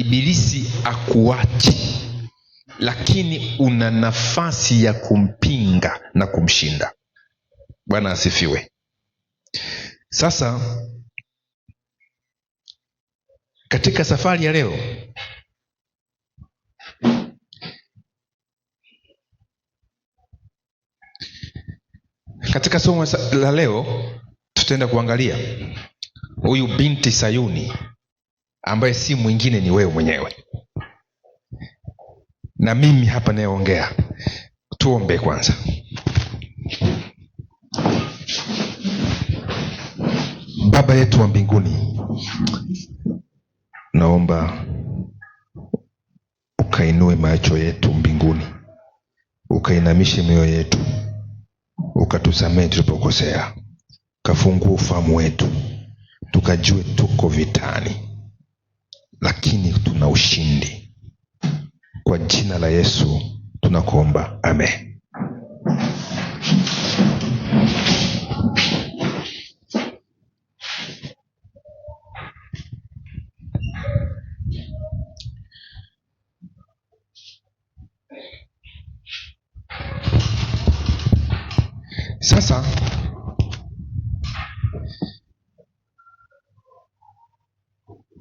ibilisi akuache, lakini una nafasi ya kumpinga na kumshinda. Bwana asifiwe. Sasa katika safari ya leo katika somo la leo tutaenda kuangalia huyu binti Sayuni ambaye si mwingine ni wewe mwenyewe na mimi hapa nayeongea. Tuombe kwanza. Baba yetu wa mbinguni, naomba ukainue macho yetu mbinguni, ukainamishe mioyo yetu, ukatusamehe tulipokosea, ukafungua ufahamu wetu, tukajue tuko vitani lakini tuna ushindi. Kwa jina la Yesu tunakuomba, amen. Sasa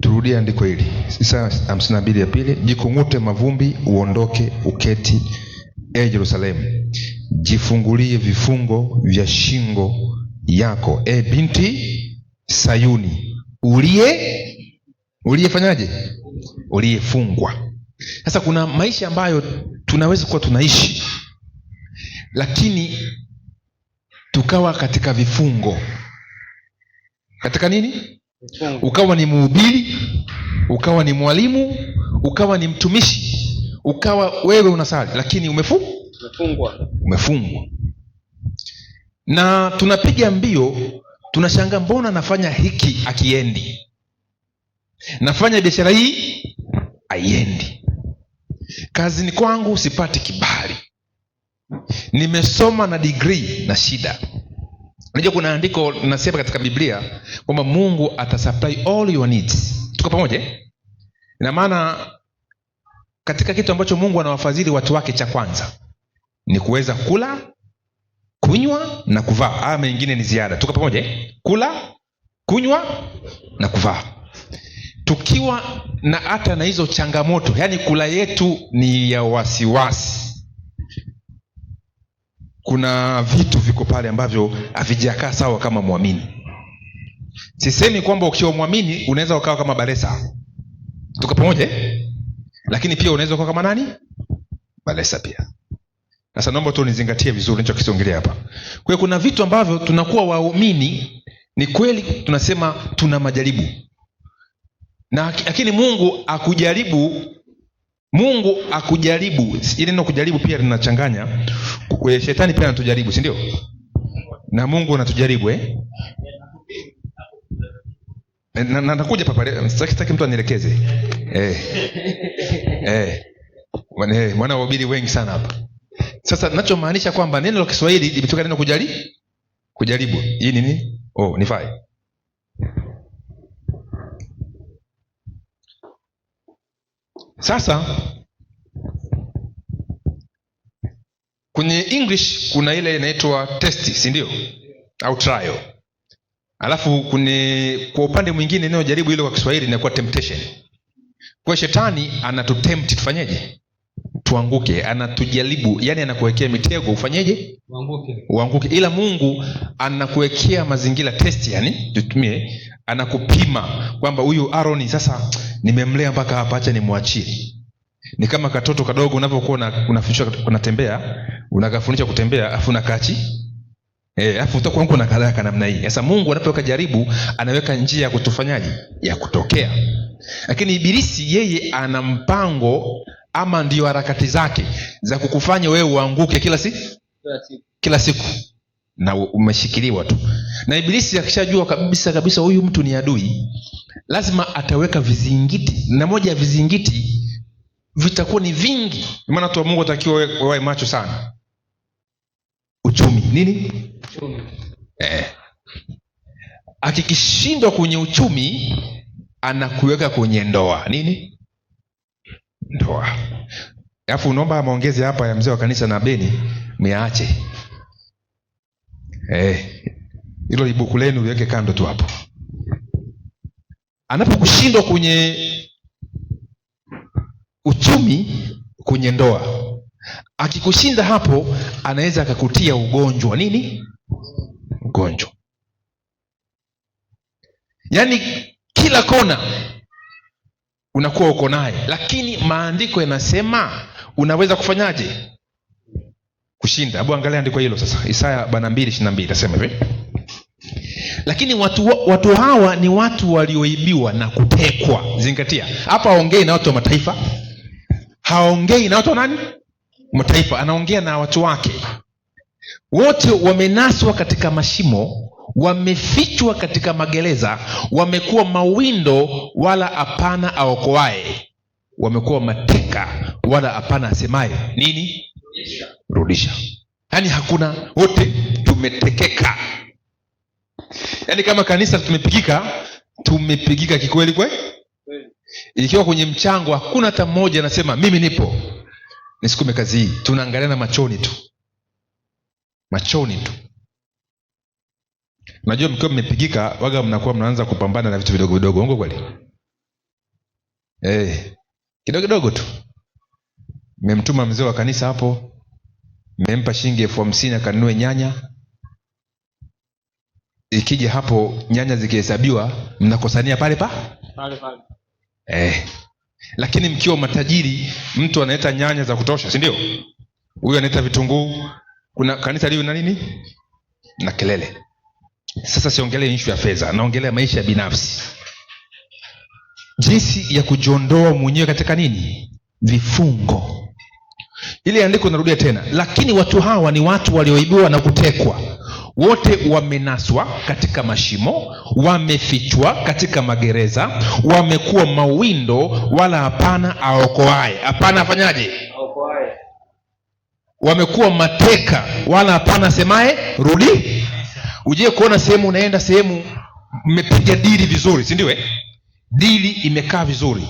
turudie andiko hili, Isaya 52 ya pili. Jikung'ute mavumbi, uondoke uketi, e Yerusalemu. Jifungulie vifungo vya shingo yako, e binti Sayuni, uliyefanyaje? Uliyefungwa. Sasa kuna maisha ambayo tunaweza kuwa tunaishi, lakini tukawa katika vifungo. Katika nini? Ukawa ni mhubiri, ukawa ni mwalimu, ukawa ni mtumishi, ukawa wewe unasali, lakini umefungwa. Na tunapiga mbio, tunashangaa mbona nafanya hiki akiendi, nafanya biashara hii haiendi, kazini kwangu sipati kibali, nimesoma na degree na shida. Unajua kuna andiko linasema katika Biblia kwamba Mungu atasupply all your needs. Tuko pamoja? Ina maana katika kitu ambacho Mungu anawafadhili watu wake, cha kwanza ni kuweza kula, kunywa na kuvaa. Haya mengine ni ziada. Tuko pamoja? Kula, kunywa na kuvaa. Tukiwa na hata na hizo changamoto, yani kula yetu ni ya wasiwasi, kuna vitu viko pale ambavyo havijakaa sawa kama muamini. Sisemi kwamba ukiwa muamini unaweza ukawa kama Balesa. Tuko pamoja? Lakini pia unaweza ukawa kama nani? Balesa pia. Sasa naomba tu nizingatie vizuri ninachokiongelea hapa. Kwa hiyo kuna vitu ambavyo tunakuwa waumini, ni kweli tunasema tuna majaribu. Lakini Mungu akujaribu. Ile neno kujaribu pia linachanganya. Shetani pia anatujaribu, si ndio? Na Mungu anatujaribu na nakuja papa, sitaki mtu anielekeze. Mwana wahubiri wengi sana hapa. Sasa ninachomaanisha kwamba neno la Kiswahili limetoka neno kujaribu. Hii nini? Nifai. Sasa kwenye English kuna ile inaitwa test, si ndio? Au trial. Alafu kwa upande mwingine neno jaribu ile kwa Kiswahili inakuwa temptation. Kwa shetani anatutempt tufanyeje? Tuanguke. Anatujaribu, yani anakuwekea mitego ufanyeje? Uanguke. Ila Mungu anakuwekea mazingira test, yani tutumie, anakupima kwamba huyu Aaron sasa nimemlea mpaka hapa, acha nimwachie. Ni kama katoto kadogo unapokuwa unafundishwa unatembea, unakafundisha kutembea afu unakachi. Afu utakuwa uko na kadaka namna hii. Sasa Mungu anapoweka jaribu, anaweka njia ya kutufanyaje? Ya kutokea. Lakini ibilisi yeye ana mpango, ama ndio harakati zake za kukufanya wewe uanguke kila siku. Na umeshikiliwa tu. Na ibilisi akishajua kabisa huyu mtu ni adui, lazima ataweka vizingiti, na moja ya vizingiti vitakuwa ni vingi. Maana tu Mungu atakiwa wewe macho sana. Uchumi. Nini? Uchumi. Akikishindwa kwenye uchumi, anakuweka kwenye ndoa. Nini? ndoa. Alafu unaomba maongezi hapa ya mzee wa kanisa na Beni miaache. Hilo ibuku lenu liweke kando tu hapo. Anapokushindwa kwenye uchumi, kwenye ndoa, akikushinda hapo, anaweza akakutia ugonjwa. Nini? Ugonjwa. Yaani kila kona unakuwa uko naye, lakini maandiko yanasema unaweza kufanyaje? Kushinda. Hebu angalia andiko hilo sasa, Isaya 2:22 nasema hivi. Lakini watu hawa ni watu walioibiwa na kutekwa. Zingatia, hapa haongei na watu wa mataifa, haongei na watu wa nani? Mataifa. Anaongea na watu wake. Wote wamenaswa katika mashimo, wamefichwa katika magereza, wamekuwa mawindo wala hapana aokoaye, wamekuwa mateka wala hapana asemaye nini? Rudisha. Yaani hakuna, wote tumetekeka. Yaani kama kanisa tumepigika kikweli kweli. Ikiwa kwenye mchango hakuna hata mmoja anasema mimi nipo nisukume kazi hii. Tunaangaliana machoni tu. Machoni tu. Unajua mkiwa mmepigika waga mnakuwa mnaanza kupambana na vitu vidogo vidogo. Ongo kweli? Kidogo kidogo tu. Mmemtuma mzee wa kanisa hapo, mmempa shilingi 50,000 akanunue nyanya. Ikija hapo nyanya zikihesabiwa mnakosania pale pale. Lakini mkiwa matajiri, mtu analeta nyanya za kutosha, si ndio? Huyu analeta vitunguu. Kuna kanisa lio na nini? Na kelele. Sasa siongelee issue ya fedha, naongelea maisha binafsi. Jinsi ya kujiondoa mwenyewe katika nini? Vifungo. Ile andiko narudia tena. Lakini watu hawa ni watu walioibiwa na kutekwa. Wote wamenaswa katika mashimo, wamefichwa katika magereza, wamekuwa mawindo wala hapana aokoaye. Hapana afanyaje? Aokoaye. Wamekuwa mateka wala hapana semaye rudi. Uje kuona sehemu, unaenda sehemu mmepiga dili vizuri, si ndio? Dili imekaa vizuri,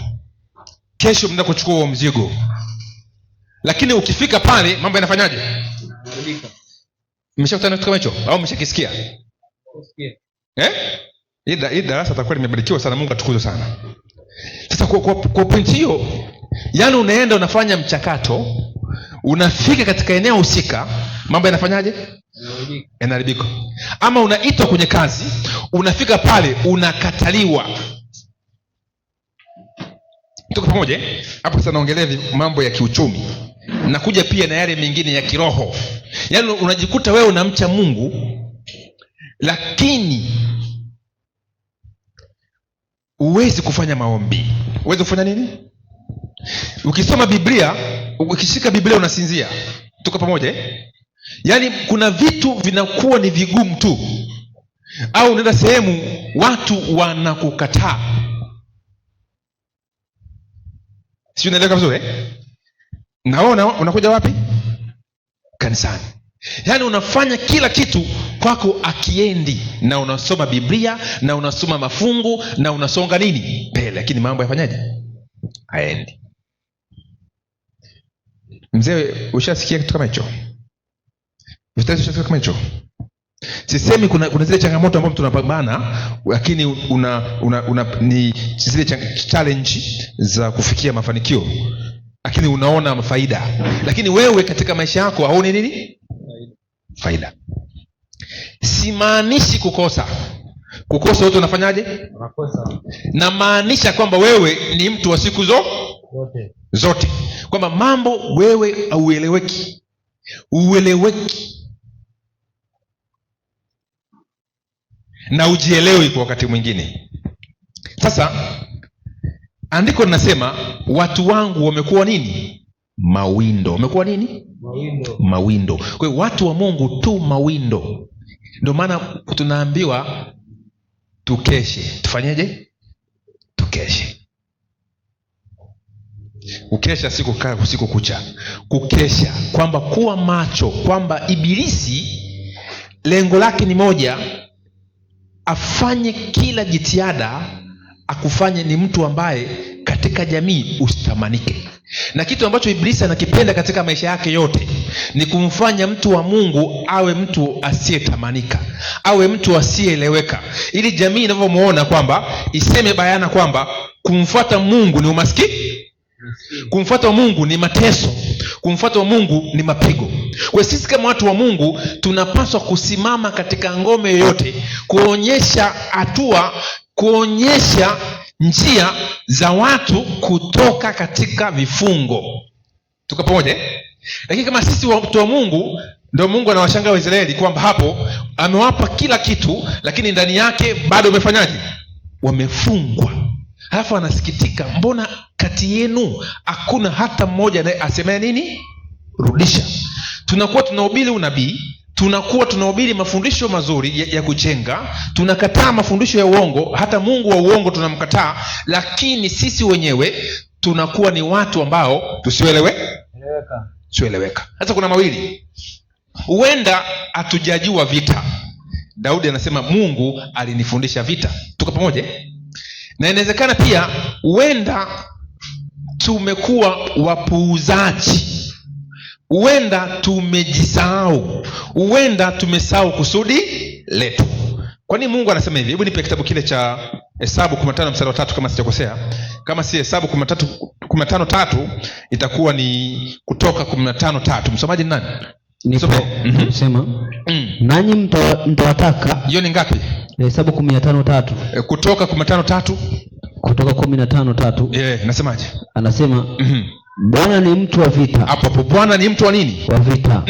kesho mnaenda kuchukua huo mzigo, lakini ukifika pale mambo yanafanyaje? Mmeshakutana kitu kama hicho au mmeshakisikia? Hii darasa takuwa limebarikiwa sana. Mungu atukuzwe sana. Sasa kwa point hiyo, yani unaenda unafanya mchakato, unafika katika eneo husika, mambo yanafanyaje? Yanaharibika. Ama unaitwa kwenye kazi, unafika pale unakataliwa. Tuko pamoja hapo? Sasa naongelea mambo ya kiuchumi, nakuja pia na yale mengine ya kiroho. Yaani unajikuta wewe unamcha Mungu, lakini uwezi kufanya maombi. Uwezi kufanya nini? Ukisoma Biblia, ukishika Biblia unasinzia. Tuko pamoja? Yaani kuna vitu vinakuwa ni vigumu tu. Au unaenda sehemu watu wanakukataa. Si unaelewa vizuri? Na wewe unakuja wapi? Kanisani. Yaani unafanya kila kitu kwako akiendi, na unasoma Biblia na unasoma mafungu na unasonga nini mbele, lakini mambo yafanyaje? Haendi. Mzee, ushasikia kitu kama hicho? Ushasikia kama hicho? Sisemi kuna zile changamoto ambazo tunapambana, lakini ni zile challenge za kufikia mafanikio, lakini unaona faida. Lakini wewe katika maisha yako haoni nini? Faida. Simaanishi kukosa wote unafanyaje? Unakosa. Na maanisha kwamba wewe ni mtu wa siku zote. Kwamba mambo wewe ueleweki na ujielewi kwa wakati mwingine. Sasa andiko linasema watu wangu wamekuwa nini? Mawindo. Wamekuwa nini? Mawindo. Kwa hiyo watu wa Mungu tu mawindo. Ndio maana tunaambiwa tukeshe. Tufanyeje? Tukeshe. Kukesha si kukaa usiku kucha. Kukesha kwamba kuwa macho, kwamba ibilisi lengo lake ni moja, afanye kila jitihada akufanye ni mtu ambaye katika jamii usitamanike. na kitu ambacho Ibilisi anakipenda katika maisha yake yote ni kumfanya mtu wa Mungu awe mtu asiyetamanika, awe mtu asiyeeleweka, ili jamii inavyomuona kwamba iseme bayana kwamba kumfuata Mungu ni umaskini, kumfuata Mungu ni mateso, kumfuata Mungu ni mapigo. Kwa sisi kama watu wa Mungu tunapaswa kusimama katika ngome yoyote, kuonyesha hatua, kuonyesha njia za watu kutoka katika vifungo. Tuko pamoja? Lakini kama sisi watu wa Mungu, ndio Mungu anawashangaa Waisraeli kwamba hapo amewapa kila kitu, lakini ndani yake bado wamefanyaje? Wamefungwa. Halafu anasikitika, mbona kati yenu hakuna hata mmoja naye asemea nini? Rudisha. Tunakuwa tunahubiri unabii, tunakuwa tunahubiri mafundisho mazuri ya kujenga, tunakataa mafundisho ya uongo, hata Mungu wa uongo tunamkataa, lakini sisi wenyewe tunakuwa ni watu ambao tusioeleweka. Hata kuna mawili, huenda hatujajua vita. Daudi anasema Mungu alinifundisha vita. Tuko pamoja? Na inawezekana pia huenda tumekuwa wapuuzaji, huenda tumejisahau, huenda tumesahau kusudi letu. Kwa nini Mungu anasema hivi? Hebu nipe kitabu kile cha Hesabu 15 mstari wa 3 kama sijakosea. Kama si Hesabu 15:3 itakuwa ni Kutoka 15:3. Msomaji ni nani? Sema. Nanyi mtawataka. Hiyo ni ngapi? Hesabu 15:3. Kutoka 15:3. Kutoka 15:3. Nasemaje? Anasema Bwana ni mtu wa vita. Hapo Bwana ni mtu wa nini? Wa vita.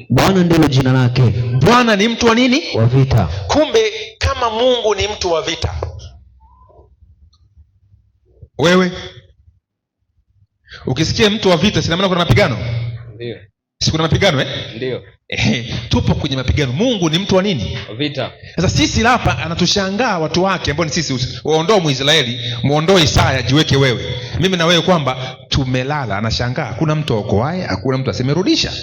Bwana ndilo jina lake. Bwana ni mtu wa nini? Wa vita. Kumbe kama Mungu ni mtu wa vita, wewe ukisikia mtu wa vita, sina maana kuna mapigano? Ndio. Si kuna mapigano Ndio. Tupo kwenye mapigano. Mungu ni mtu wa nini? Vita. Sasa sisi hapa anatushangaa watu wake ambao ni sisi, waondoe Muisraeli, muondoe Isaya, jiweke wewe, mimi na wewe, kwamba tumelala. Anashangaa hakuna mtu aokoaye, hakuna mtu asemerudisha.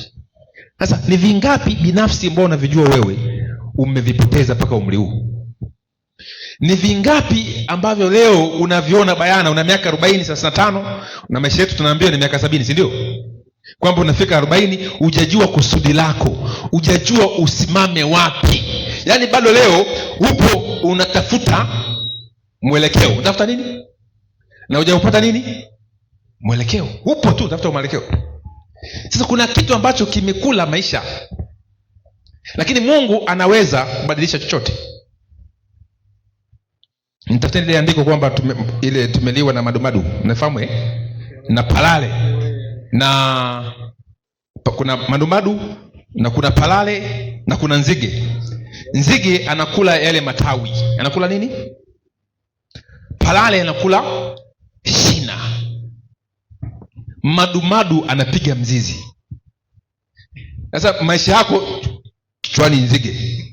Sasa ni vingapi binafsi ambao unavijua wewe umevipoteza mpaka umri huu? Ni vingapi ambavyo leo unaviona bayana? Una miaka 40, 35 na maisha yetu tunaambiwa ni miaka 70, si ndio? Kwamba unafika 40 hujajua kusudi lako, hujajua usimame wapi. Yaani bado leo upo unatafuta mwelekeo. Unatafuta nini? Na hujaupata nini? Mwelekeo. Upo tu tafuta mwelekeo. Sasa kuna kitu ambacho kimekula maisha, lakini Mungu anaweza kubadilisha chochote. Nitafuteni ile andiko kwamba tumeliwa na madumadu, unafahamu na palale, na kuna madumadu na kuna palale na kuna nzige. Nzige anakula yale matawi. Anakula nini? Palale anakula shina. Madumadu anapiga mzizi. Sasa maisha yako kichwani nzige,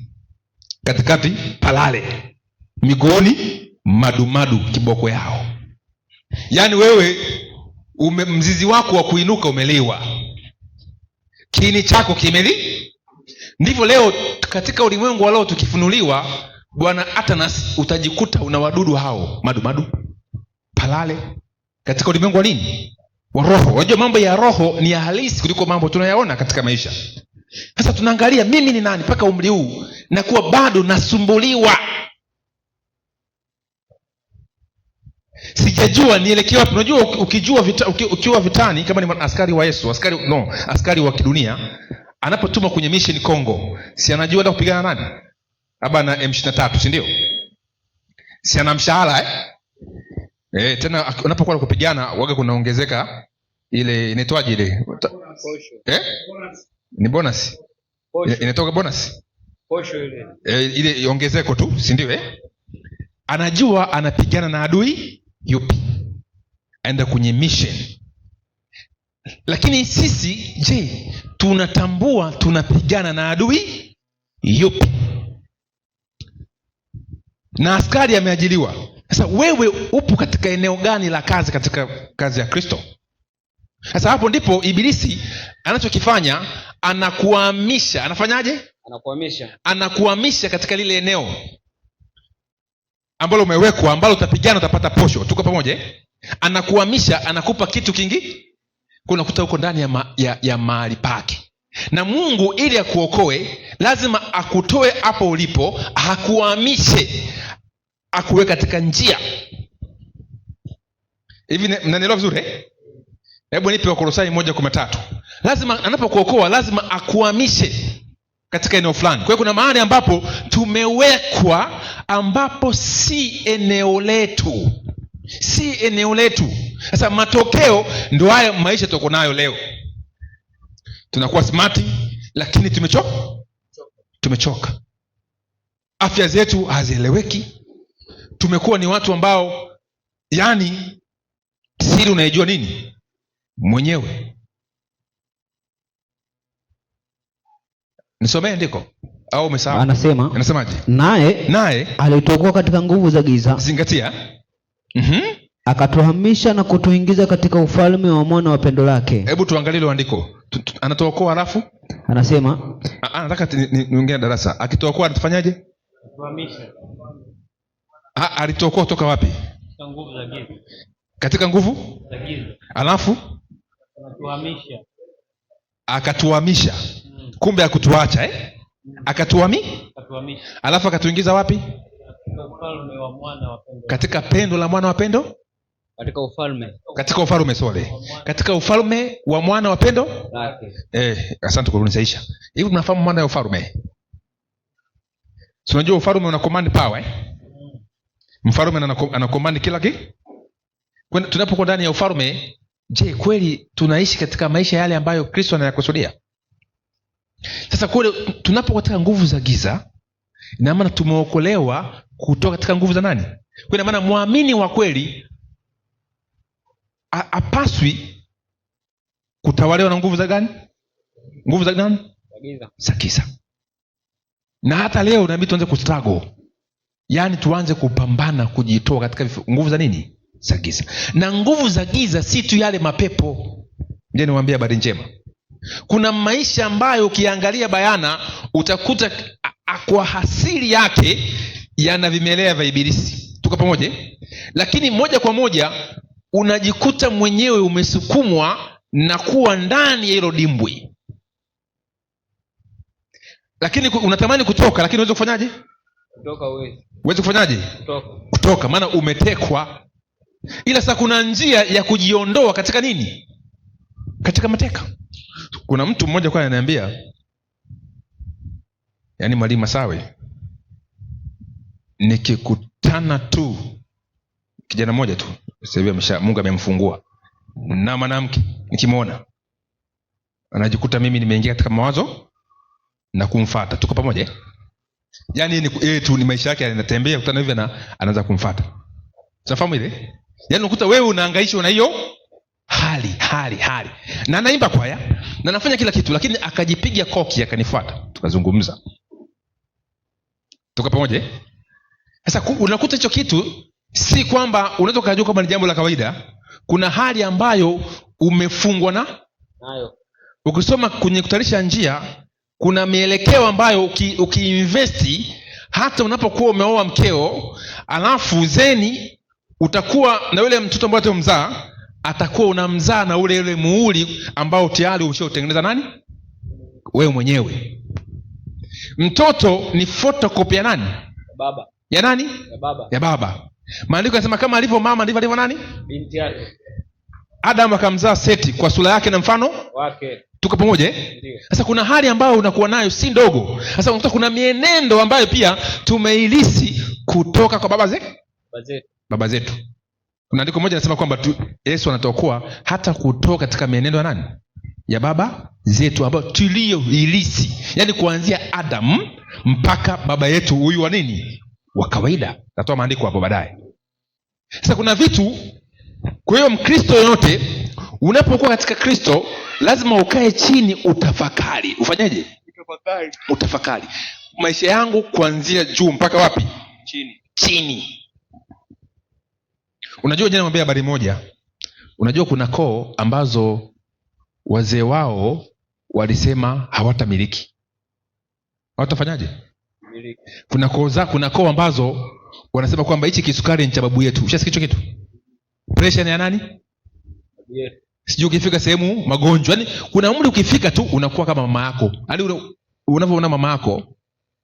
katikati palale, miguuni madumadu kiboko yao. Yaani wewe mzizi wako wa kuinuka umeliwa, kiini chako kimeli. Ndivyo leo katika ulimwengu wa leo tukifunuliwa Bwana, hata nasi utajikuta una wadudu hao, madumadu, palale, katika ulimwengu wa nini? Wa roho. Unajua mambo ya roho ni ya halisi kuliko mambo tunayaona katika maisha. Sasa tunaangalia mimi ni nani mpaka umri huu na kuwa bado nasumbuliwa, sijajua nielekee wapi. Unajua ukijua ukiwa vitani, kama ni askari wa Yesu, askari wa kidunia, anapotuma kwenye mission Kongo, si anajua hata kupigana nani? Aba na M23, si ndio? Si ana mshahara tena unapokuwa kupigana waga kunaongezeka ile inaitwaje ile? Ni bonus. Inatoka bonus. Posho ile. Ile ongezeko tu, si ndio Anajua anapigana na adui yupi, aenda kwenye mission. Lakini sisi je, tunatambua tunapigana na adui yupi? Na askari ameajiliwa. Sasa wewe upo katika eneo gani la kazi katika kazi ya Kristo? Sasa hapo ndipo Ibilisi anachokifanya, anakuhamisha. Anafanyaje? Anakuhamisha katika lile eneo ambalo umewekwa, ambalo utapigana, utapata posho. Tuko pamoja? Anakuhamisha, anakupa kitu kingi. kunakuta huko ndani ya mahali pake. Na Mungu ili akuokoe lazima akutoe hapo ulipo, akuhamishe, akuwe katika njia. Hivi mnanielewa vizuri eh? Hebu nipe Wakolosai 1:13. Lazima anapokuokoa lazima akuhamishe katika eneo fulani. Kwa hiyo kuna mahali ambapo tumewekwa ambapo si eneo letu. Si eneo letu. Sasa matokeo ndio haya maisha tuko nayo leo. Tunakuwa smart lakini tumechoka. Afya zetu hazieleweki. Tumekuwa ni watu ambao yani siri unaijua nini mwenyewe. Nisomee ndiko au umesahau? Anasemaje? Naye alituokoa katika nguvu za giza. Zingatia. Akatuhamisha na kutuingiza katika ufalme wa mwana wa pendo lake. Hebu tuangalie ile andiko. Anatuokoa alafu anasema nataka niongee darasa. Akituokoa anatufanyaje? Tuhamisha. Alituokoa toka wapi? Katika nguvu za giza. Katika nguvu za giza. Alafu akatuhamisha. Kumbe akutuacha akatuhamisha. Alafu akatuingiza wapi? Ufalme wa mwana wa pendo. Katika pendo la mwana wa pendo? Katika ufalme Katika ufalme wa mwana wa pendo lake. Asante kwa kunisaisha. Hivi mnafahamu mwana wa ufalme? Si unajua ufalme una command power Mfalme ana command kila kitu. Tunapokuwa ndani ya ufalme, je, kweli tunaishi katika maisha yale ambayo Kristo anayakusudia? Sasa kule tunapokuwa katika nguvu za giza, ina maana tumeokolewa kutoka katika nguvu za nani? Kwa maana muamini wa kweli apaswi kutawaliwa na nguvu za gani? Nguvu za gani? Za giza. Na hata leo inabidi tuanze kustruggle. Yaani tuanze kupambana kujitoa katika nguvu za nini? Za giza. Na nguvu za giza si tu yale mapepo. Ndiye niwaambia habari njema. Kuna maisha ambayo ukiangalia bayana utakuta kwa asili yake yana vimelea vya ibilisi. Tuko pamoja? Lakini moja kwa moja unajikuta mwenyewe umesukumwa na kuwa ndani ya hilo dimbwi. Lakini unatamani kutoka, lakini unaweza kufanyaje? Uweze kufanyaje? Kutoka, maana umetekwa. Ila sasa kuna njia ya kujiondoa katika nini? Katika mateka. Kuna mtu mmoja kwa ananiambia, yaani Mwalimu Masawe, nikikutana tu kijana mmoja tu, sasa hivi Mungu amemfungua, na mwanamke nikimwona anajikuta mimi nimeingia katika mawazo na kumfuata. Tuko pamoja? Yaani ni maisha yake yanatembea, kutana hivi na anaanza kumfuata. Unafahamu ile? Yaani ukuta wewe unahangaishwa na hiyo hali. Na anaimba kwaya, na anafanya kila kitu, lakini akajipiga koki akanifuata. Tukazungumza. Tuko pamoja? Sasa unakuta hicho kitu si kwamba unaweza kujua kama ni jambo la kawaida. Kuna hali ambayo umefungwa nayo. Ukisoma kwenye kutarisha njia, kuna mielekeo ambayo ukiinvesti hata unapokuwa umeoa mkeo, alafu zeni utakuwa na yule mtoto ambaye utamzaa, atakuwa unamzaa na ule muhuri ambao tayari ushotengeneza nani? Wewe mwenyewe. Mtoto ni photocopy ya nani? Baba. Ya nani? Ya baba. Maandiko yanasema kama alivyo mama ndivyo alivyo nani? Binti yake. Adam akamzaa Seti kwa sura yake na mfano wake. Tuko pamoja? Sasa kuna hali ambayo unakuwa nayo si ndogo. Sasa unakuta kuna mienendo ambayo pia tumeilisi kutoka kwa baba zetu. Kuna andiko moja linasema kwamba Yesu anatuokoa hata kutoka katika mienendo ya nani? Ya baba zetu ambayo tulioilisi. Yaani kuanzia Adam mpaka baba yetu huyu wa nini? Wa kawaida. Natoa maandiko hapo baadaye. Sasa kuna vitu, kwa hiyo Mkristo yote unapokuwa katika Kristo lazima ukae chini utafakari. Ufanyaje? Utafakari. Maisha yangu kuanzia juu mpaka wapi? Chini. Unajua jana mwambia habari moja. Unajua kuna koo ambazo wazee wao walisema hawatamiliki. Hawatafanyaje? Kuna koo ambazo wanasema kwamba hichi kisukari ni cha babu yetu. Ushasikia hicho kitu? Pressure ni ya nani? ukifika sehemu magonjwa, yani kuna umri ukifika tu unakuwa kama mama yako. Hadi unavyoona mama yako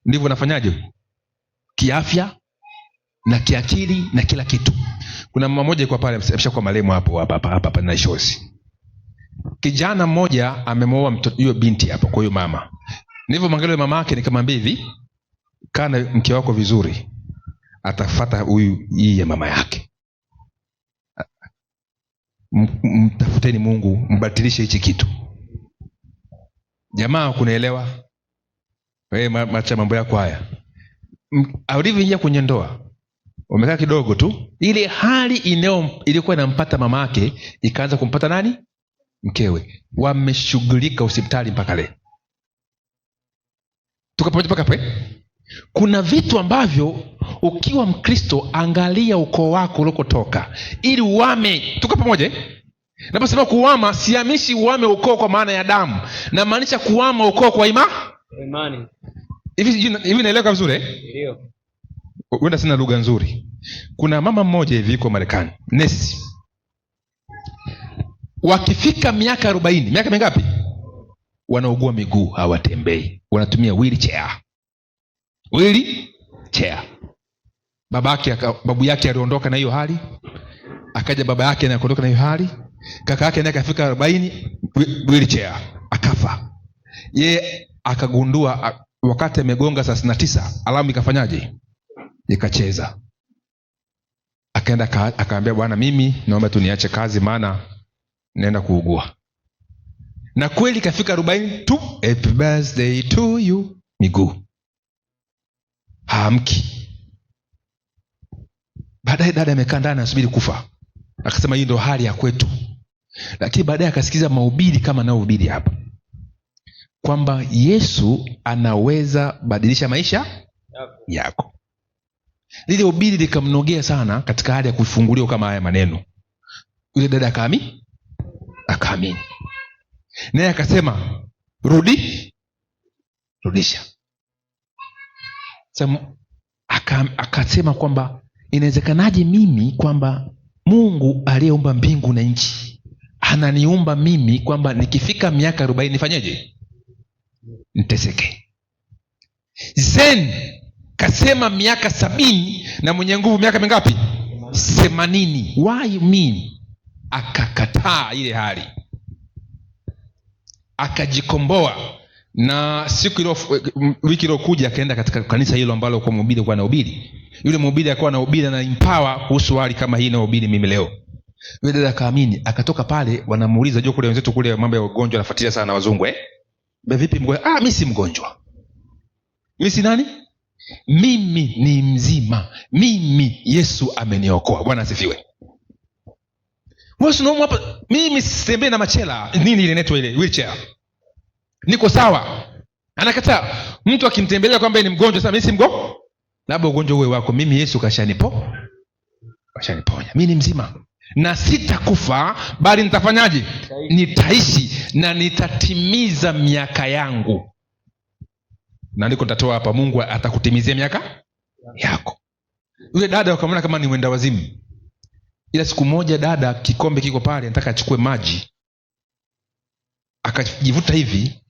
ndivyo unafanyaje kiafya na kiakili na kila kitu. Kuna mama mmoja yuko pale ameshakuwa marehemu hapa na Ishozi. Kijana mmoja amemwoa mtoto huyo binti hapo kwa hiyo mama. Nilivyomwangalia mama yake nikamwambia hivi, kana mke wako vizuri, atafuata huyu hii ya mama yake. Mtafuteni Mungu, mbatilishe hichi kitu. Jamaa kunaelewa wewe macha mambo yako haya. Alivyoingia kwenye ndoa umekaa kidogo tu, ile hali ilikuwa inampata mama yake ikaanza kumpata nani? Mkewe. Wameshughulika hospitali mpaka leo. Tukapoje mpaka pale. Kuna vitu ambavyo ukiwa Mkristo, angalia ukoo wako ulikotoka ili uame. Tuko pamoja? Naposema kuama, siamishi uame ukoo kwa maana ya damu, na maanisha kuama ukoo kwa imani. Hivi naeleweka vizuri? Ndio. Uenda sina lugha nzuri. Kuna mama mmoja hivi yuko Marekani, nesi. Wakifika miaka 40, miaka mingapi? Wanaugua miguu, hawatembei. Wanatumia wheelchair. Babu yake aliondoka na hiyo hali, akaja baba yake na kuondoka na hiyo hali, kaka yake naye akafika 40 wheelchair, akafa. Yeye akagundua wakati amegonga 39 alamu ikafanyaje? Ikacheza. Akaenda akaambia, bwana, mimi naomba tu niache kazi maana naenda kuugua. Na kweli kafika 40 tu, happy birthday to you, miguu haamki. Baadaye dada amekaa ndani anasubiri kufa, akasema hii ndio hali ya kwetu. Lakini baadaye akasikiza mahubiri kama naohubiri hapa, kwamba Yesu anaweza badilisha maisha yako. Lile hubiri likamnogea sana katika hali ya kufunguliwa kama haya maneno. Yule dada akaamini. Naye akasema rudisha. Sasa akasema kwamba inawezekanaje mimi, kwamba Mungu aliyeumba mbingu na nchi ananiumba mimi kwamba nikifika miaka 40 nifanyeje? Niteseke. Zen kasema miaka 70 na mwenye nguvu miaka mingapi? 80. Why me? Akakataa ile hali, akajikomboa. Na wiki iliyokuja akaenda katika kanisa hilo ambalo kwa mhubiri alikuwa anahubiri. Yule mhubiri alikuwa anahubiri na empower kuhusu hali kama hii naohubiri mimi leo. Yule dada akaamini, akatoka pale. Wanamuuliza, jua kule wenzetu kule mambo ya ugonjwa anafuatilia sana na wazungu, vipi mgonjwa? Mimi si mgonjwa. Mimi si nani? Mimi ni mzima. Mimi Yesu ameniokoa. Bwana asifiwe. Wewe unaona hapa mimi sitembei na machela nini ile inaitwa ile wheelchair. Niko sawa. Anakataa. Mtu akimtembelea kwamba ni mgonjwa, sasa mimi si mgonjwa. Labda ugonjwa uwe wako. Mimi Yesu kashaniponya. Mimi ni mzima. Na sitakufa bali nitafanyaje? Nitaishi na nitatimiza miaka yangu. Na ndiko nitatoa hapa, Mungu atakutimizia miaka yako. Yule dada wakamwona kama ni mwenda wazimu. Ila siku moja dada, kikombe kiko pale, anataka achukue maji. Akajivuta hivi,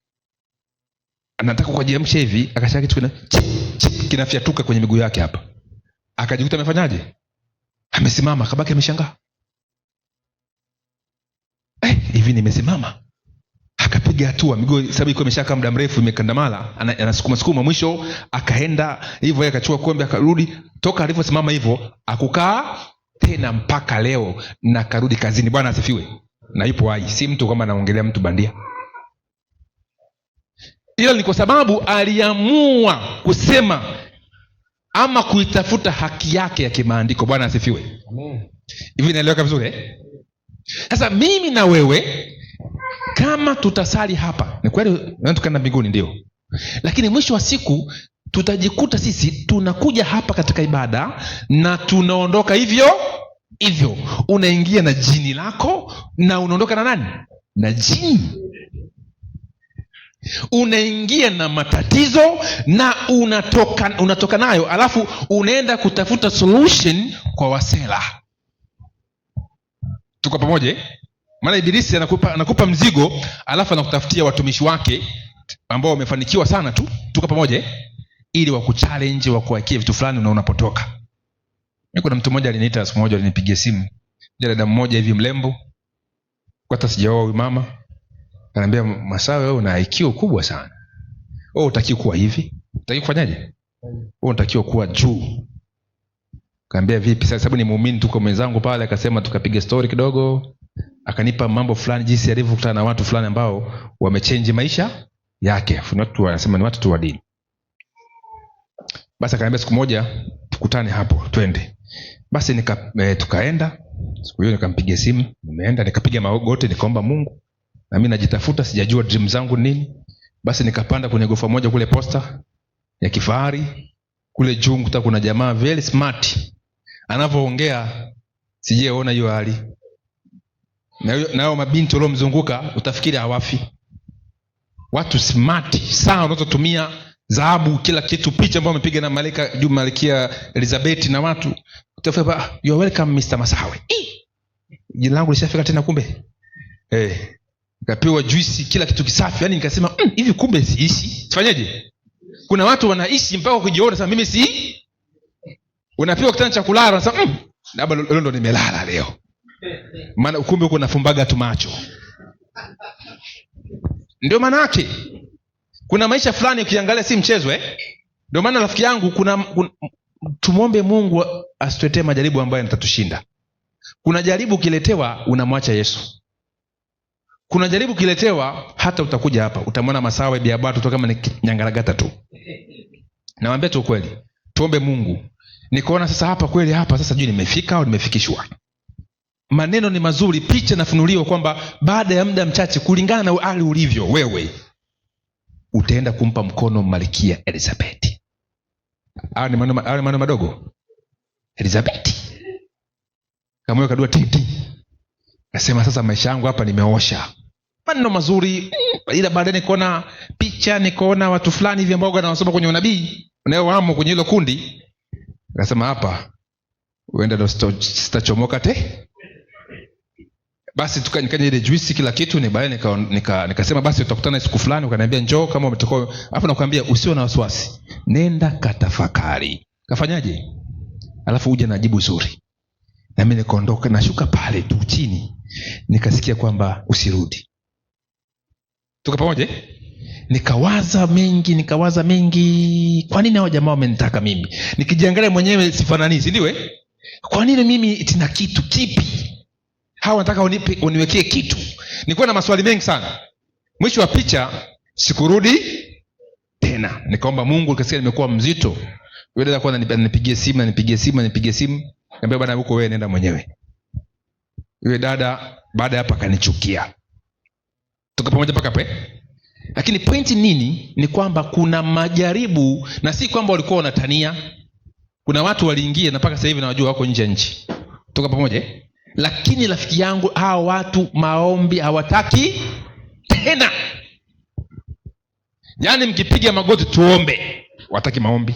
anataka kujiamsha hivi, akashaka kitu kinafyatuka kwenye miguu yake hapa. Akajikuta amefanyaje? Amesimama, akabaki ameshangaa. Hivi nimesimama? Akapiga hatua, miguu sababu iko imeshaka muda mrefu imekandamala, anasukuma mwisho akaenda hivyo, yeye akachukua kombe akarudi. Toka aliposimama hivyo akukaa tena mpaka leo na karudi kazini. Bwana asifiwe. Na yupo hai, si mtu kama anaongelea mtu bandia. Hilo ni kwa sababu aliamua kusema ama kuitafuta haki yake ya kimaandiko. Bwana asifiwe. Amen. Hivi naeleweka vizuri? Sasa mimi na wewe kama tutasali hapa, ni kweli na tukaenda mbinguni ndio. Lakini mwisho wa siku tutajikuta sisi tunakuja hapa katika ibada na tunaondoka hivyo. Unaingia na jini lako na unaondoka na nani? Na jini. Unaingia na matatizo na unatoka nayo, alafu unaenda kutafuta solution kwa wasela. Tuko pamoja? Maana ibilisi anakupa mzigo, alafu anakutafutia watumishi wake ambao wamefanikiwa sana tu, tuko pamoja, ili wakuchallenge, wakuakie vitu fulani na unapotoka. Kuna mtu mmoja aliniita siku moja, alinipigia simu, dada mmoja hivi mlembo, kwa hata sijaoa huyu mama. Ananiambia, Masawe, wewe una IQ kubwa sana. Wewe unatakiwa kuwa hivi. Unatakiwa kufanyaje? Wewe unatakiwa kuwa juu. Kaambia vipi? Sasa sababu ni muumini, tuko mwenzangu pale, akasema tukapiga story kidogo, akanipa mambo fulani, jinsi alivyokutana na watu fulani ambao wamechange maisha yake. Watu wanasema ni watu tu wa dini. Basi akaniambia siku moja tukutane hapo, twende. Basi tukaenda. Siku hiyo nikampigia simu, nimeenda nikapiga magoti, nikaomba Mungu. Na mimi najitafuta, sijajua dream zangu nini. Basi nikapanda kwenye ghorofa moja kule Posta ya kifahari. Kule juu kuta kuna jamaa very smart. Anavyoongea sijaona hiyo hali. Nao mabinti waliomzunguka utafikiri hawafi. Watu smart sana wanazotumia dhahabu kila kitu, picha ambayo amepiga na malaika juu, Malkia Elizabeth na watu. Utafikiri you are welcome Mr. Masawe. Jina langu lishafika tena kumbe. Nikapewa juisi, kila kitu kisafi. Yaani nikasema hivi kumbe siishi. Tufanyeje? Kuna watu wanaishi mpaka kujiona sasa mimi si. Unapewa kitanda cha kulala unasema labda leo ndo nimelala leo. Maana kumbe uko nafumbaga tu macho. Ndio maana yake. Kuna maisha fulani ukiangalia si mchezo Ndio maana rafiki yangu tumuombe Mungu asituletee majaribu ambayo yatatushinda. Kuna jaribu kiletewa unamwacha Yesu. Kuna jaribu kiletewa hata utakuja hapa utamwona Masawe biabatu tu kama ni nyangaragata tu. Nawaambia tu kweli. Tuombe Mungu. Nikaona sasa hapa kweli hapa sasa juu nimefika au nimefikishwa. Maneno ni mazuri, picha nafunuliwa kwamba baada ya muda mchache kulingana na hali ulivyo wewe utaenda kumpa mkono Malkia Elizabeth. Hao ni maneno madogo. Elizabeth. Kama wewe kadua titi. Nasema sasa maisha yangu hapa nimeosha. Maneno mazuri, ila baadaye nikaona picha, nikaona watu fulani hivi ambao wanasoma kwenye unabii, wamo kwenye hilo kundi. Nasema hapa uenda ndo sitachomoka te. Basi nikaja ile juisi kila kitu, ni baadaye nikasema basi tutakutana siku fulani, ukaniambia njoo kama umetoka. Alafu nakwambia usiwe na wasiwasi. Nenda katafakari. Kafanyaje? Alafu uje na jibu zuri. Na mimi nikaondoka, nashuka pale tu chini. Nikasikia kwamba usirudi. Tuko pamoja? Nikawaza mengi. Kwa nini hao jamaa wamenitaka mimi? Nikijiangalia mwenyewe sifanani, si ndio Kwa nini mimi tina kitu kipi? Hao wanataka uniwekee kitu. Nilikuwa na maswali mengi sana. Mwisho wa picha sikurudi tena. Nikaomba Mungu, nikasikia nimekuwa mzito. Yule dada kwanza nipigie simu. Niambia bwana huko wewe nenda mwenyewe. Yule dada baada hapa akanichukia. Tuko pamoja mpaka hapo Lakini pointi nini? Ni kwamba kuna majaribu, na si kwamba walikuwa wanatania. Kuna watu waliingia na mpaka sasa hivi nawajua wako nje ya nchi. Tuko pamoja Lakini rafiki yangu, hao watu maombi hawataki tena. Yaani mkipiga magoti tuombe, wataki maombi.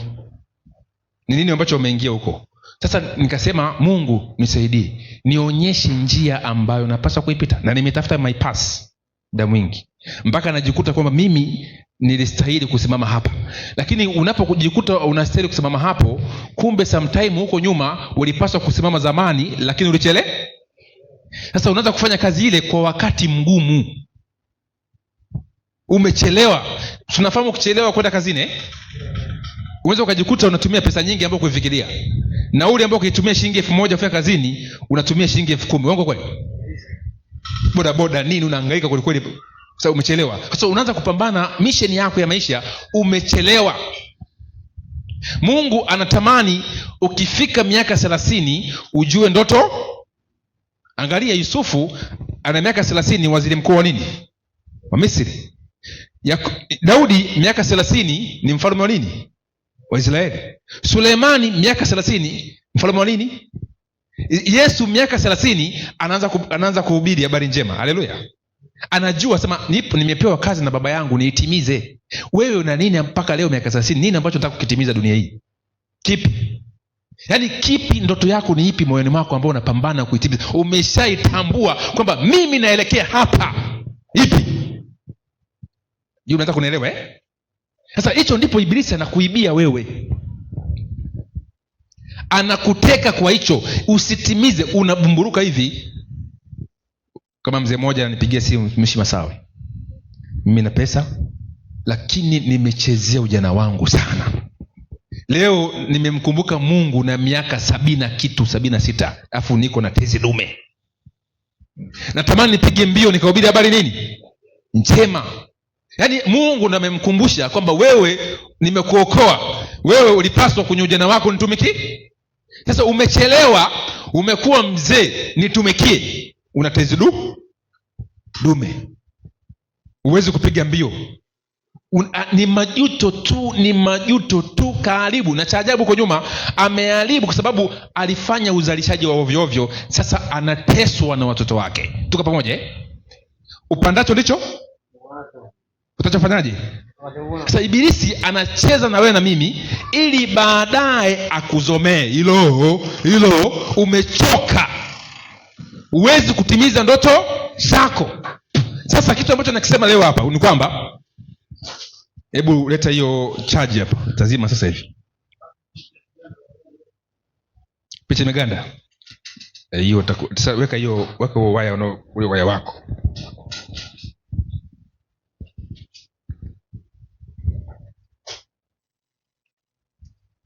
Ni nini ambacho wameingia huko? Sasa nikasema Mungu nisaidie, nionyeshe njia ambayo napaswa kuipita. Na nimetafuta my pass muda mwingi mpaka najikuta kwamba mimi nilistahili kusimama hapa. Lakini unapojikuta unastahili kusimama hapo, kumbe sometime huko nyuma ulipaswa kusimama zamani, lakini ulichele. Sasa unaanza kufanya kazi ile kwa wakati mgumu. Umechelewa. Tunafahamu kuchelewa kwenda kazini Unaweza ukajikuta unatumia pesa nyingi ambayo kuifikiria. Nauli ambayo ukitumia shilingi 1000 kufika kazini, unatumia shilingi 10,000. Uongo kweli? Boda nini unahangaika kweli kweli. Sasa umechelewa. Sasa unaanza kupambana mission yako ya maisha, umechelewa. Mungu anatamani ukifika miaka 30 ujue ndoto. Angalia Yusufu ana miaka 30, waziri mkuu wa nini? Wa Misri. Daudi miaka 30 ni mfalme wa nini? Wa Israeli. Suleimani miaka 30 mfalme wa nini? Yesu miaka 30 anaanza kuhubiri habari njema. Haleluya. Anajua sema nimepewa kazi na baba yangu niitimize. Wewe una nini mpaka leo miaka 30? Nini ambacho unataka kukitimiza dunia hii? Kipi? Yaani kipi, ndoto yako ni ipi moyoni mwako ambao unapambana kuitimiza? Umeshaitambua kwamba mimi naelekea hapa, ipi? Je, unataka kunielewa Sasa hicho ndipo ibilisi anakuibia wewe, anakuteka kwa hicho usitimize. Unabumburuka hivi. Kama mzee mmoja ananipigia simu, mtumishi Masawe, mimi na pesa lakini nimechezea ujana wangu sana. Leo nimemkumbuka Mungu na miaka 76, alafu niko na tezi dume. Natamani nipige mbio nikahubiri habari nini njema. Yaani Mungu namemkumbusha kwamba wewe nimekuokoa, wewe ulipaswa kwenye ujana wako nitumiki. Sasa umechelewa, umekuwa mzee, nitumikie. Una tezi dume, huwezi kupiga mbio. Ni majuto tu karibu. Na cha ajabu, kwa nyuma ameharibu kwa sababu alifanya uzalishaji wa ovyo ovyo. Sasa anateswa na watoto wake. Tuko pamoja Upandacho ndicho utachofanyaje? Sasa ibilisi anacheza na wewe na mimi ili baadaye akuzomee hilo. Umechoka, huwezi kutimiza ndoto zako. Sasa kitu ambacho nakisema leo hapa ni kwamba, hebu leta hiyo charge hapa, tazima sasa hivi. Picha imeganda hiyo. Sasa weka hiyo, weka waya, ule waya wako.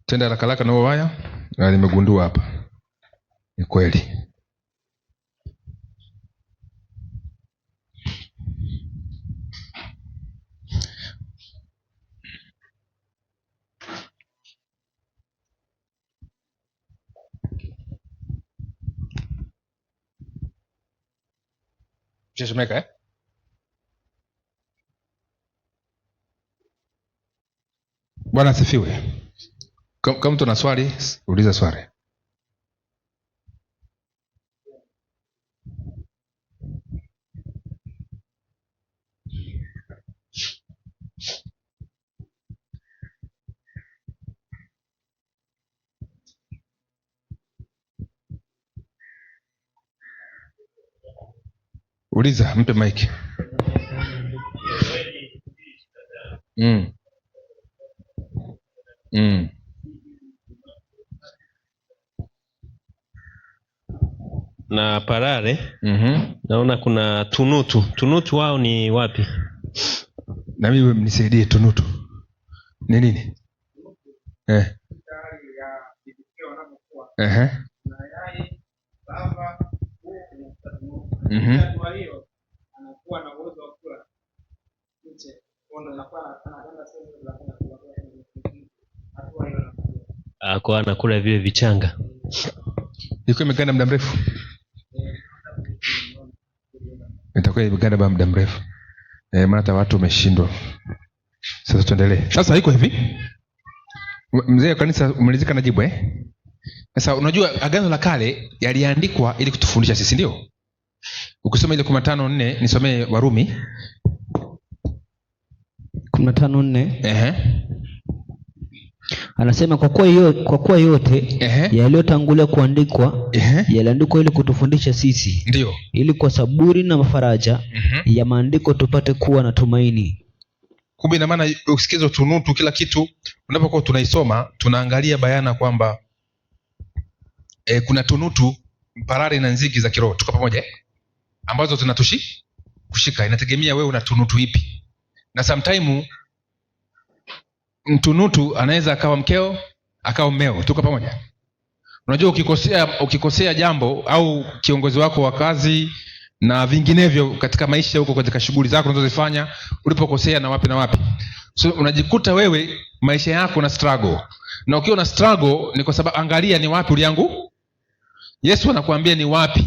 Tenda haraka na waya. Na nimegundua hapa ni kweli. Cheshemeka Bwana asifiwe. Kama mtu ana swali, uliza swali. Uliza, mpe mic. Na parare. Naona kuna tunutu wao ni wapi? Na mimi mnisaidie, tunutu ni nini? Kwa anakula vile vichanga. Iko imeganda muda mrefu. Itakuwa imeganda muda mrefu. Maana hata watu wameshindwa. Sasa tuendelee. Sasa iko hivi. Mzee wa kanisa umelizika na jibu Sasa unajua Agano la Kale yaliandikwa ili kutufundisha sisi, ndio? Ukisoma ile 15:4, nisomee Warumi 15:4. Anasema kwa kuwa yote yaliyotangulia kuandikwa yaliandikwa ili kutufundisha sisi, ndio, ili kwa saburi na mafaraja ya maandiko tupate kuwa na tumaini. Kumbe ina maana usikize tunutu kila kitu unapokuwa tunaisoma, tunaangalia bayana kwamba kuna tunutu, parari na nzigi za kiroho. Tuko pamoja ambazo kushika. Inategemea wewe una tunutu ipi. Na sometime mtunutu anaweza akawa mkeo, akawa mmeo. Tuko pamoja? Unajua ukikosea jambo au kiongozi wako wa kazi na vinginevyo katika maisha huko, katika shughuli zako unazozifanya, ulipokosea na wapi, so unajikuta wewe maisha yako na struggle. Na ukiwa na struggle ni kwa sababu, angalia ni wapi uliangu. Yesu anakuambia ni wapi.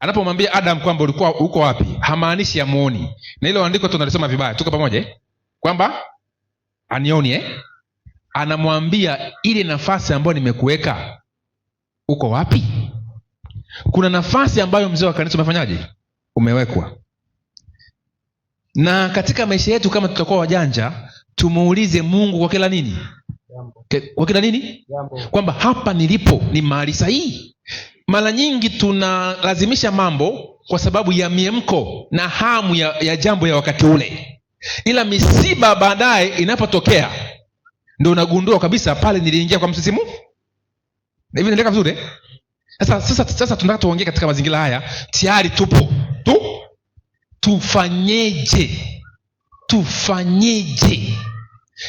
Anapomwambia Adam kwamba ulikuwa uko wapi, hamaanishi amuoni. Na ile andiko tunalisoma vibaya. Tuko pamoja kwamba anioni anamwambia ile nafasi ambayo nimekuweka uko wapi. Kuna nafasi ambayo mzee wa kanisa umefanyaje, umewekwa. Na katika maisha yetu kama tutakuwa wajanja, tumuulize Mungu kwa kila nini, wakina nini kwamba hapa nilipo ni mahali sahihi. Mara nyingi tunalazimisha mambo kwa sababu ya miemko na hamu ya jambo ya wakati ule, ila misiba baadaye inapotokea ndio unagundua kabisa pale niliingia kwa msisimu. Na hivi naeleka vizuri. Sasa tunataka tuongee katika mazingira haya, tayari tupo tufanyeje?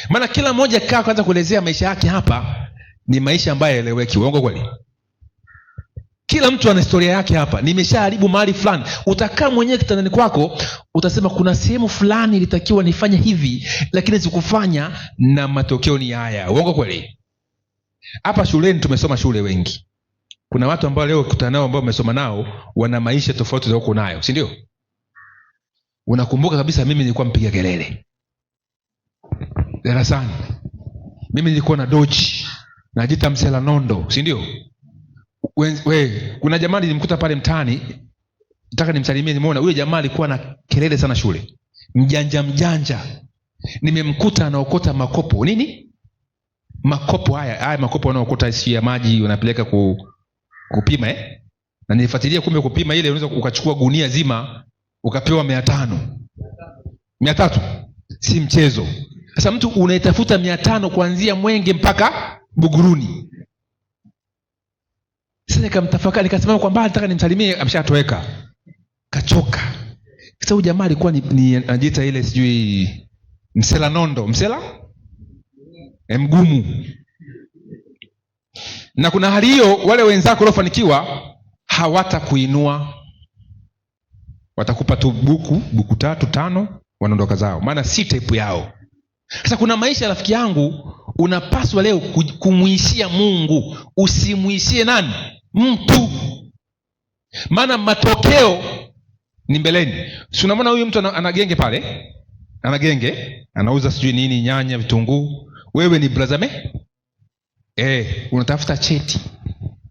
Maana kila mmoja kwanza kuelezea maisha yake hapa ni maisha ambayo yaeleweki. Uongo kweli? Kila mtu ana historia yake hapa. Nimeshaharibu mahali fulani. Utakaa mwenyewe kitandani kwako utasema kuna sehemu fulani ilitakiwa nifanye hivi lakini sikufanya na matokeo ni haya. Uongo kweli? Hapa shuleni tumesoma shule wengi. Kuna watu ambao leo kutana nao ambao umesoma nao wana maisha tofauti na uko nayo, si ndio? Unakumbuka kabisa mimi nilikuwa mpiga kelele darasani. Mimi nilikuwa na doji, najiita msela nondo, si ndio? Kuna jamaa nilimkuta pale mtaani, nataka nimsalimie, nimeona huyo jamaa alikuwa na kelele sana shule. Mjanja. Nimemkuta anaokota makopo. Nini? Makopo haya makopo wanaokota isi ya maji wanapeleka kupima Na nilifuatilia kumbe kupima ile unaweza ukachukua gunia zima ukapewa 300. Si mchezo. Sasa mtu unaitafuta 500 kuanzia Mwenge mpaka Buguruni. Sasa nikamtafakari, nikasema kwa mbali nataka nimsalimie, amshatoweka. Kachoka. Sasa huyu jamaa alikuwa ni anajiita ile sijui msela nondo, mgumu. Na kuna hali hiyo, wale wenzako waliofanikiwa hawatakuinua. Watakupa tu buku 3, 5, wanaondoka zao. Maana si type yao. Sasa kuna maisha rafiki yangu unapaswa leo kumuishia Mungu, usimuishie nani? Mtu. Maana matokeo ni mbeleni. Si unamwona huyu mtu ana genge pale? Ana genge, anauza sijui nini, nyanya, vitunguu. Wewe ni brazame? Unatafuta cheti.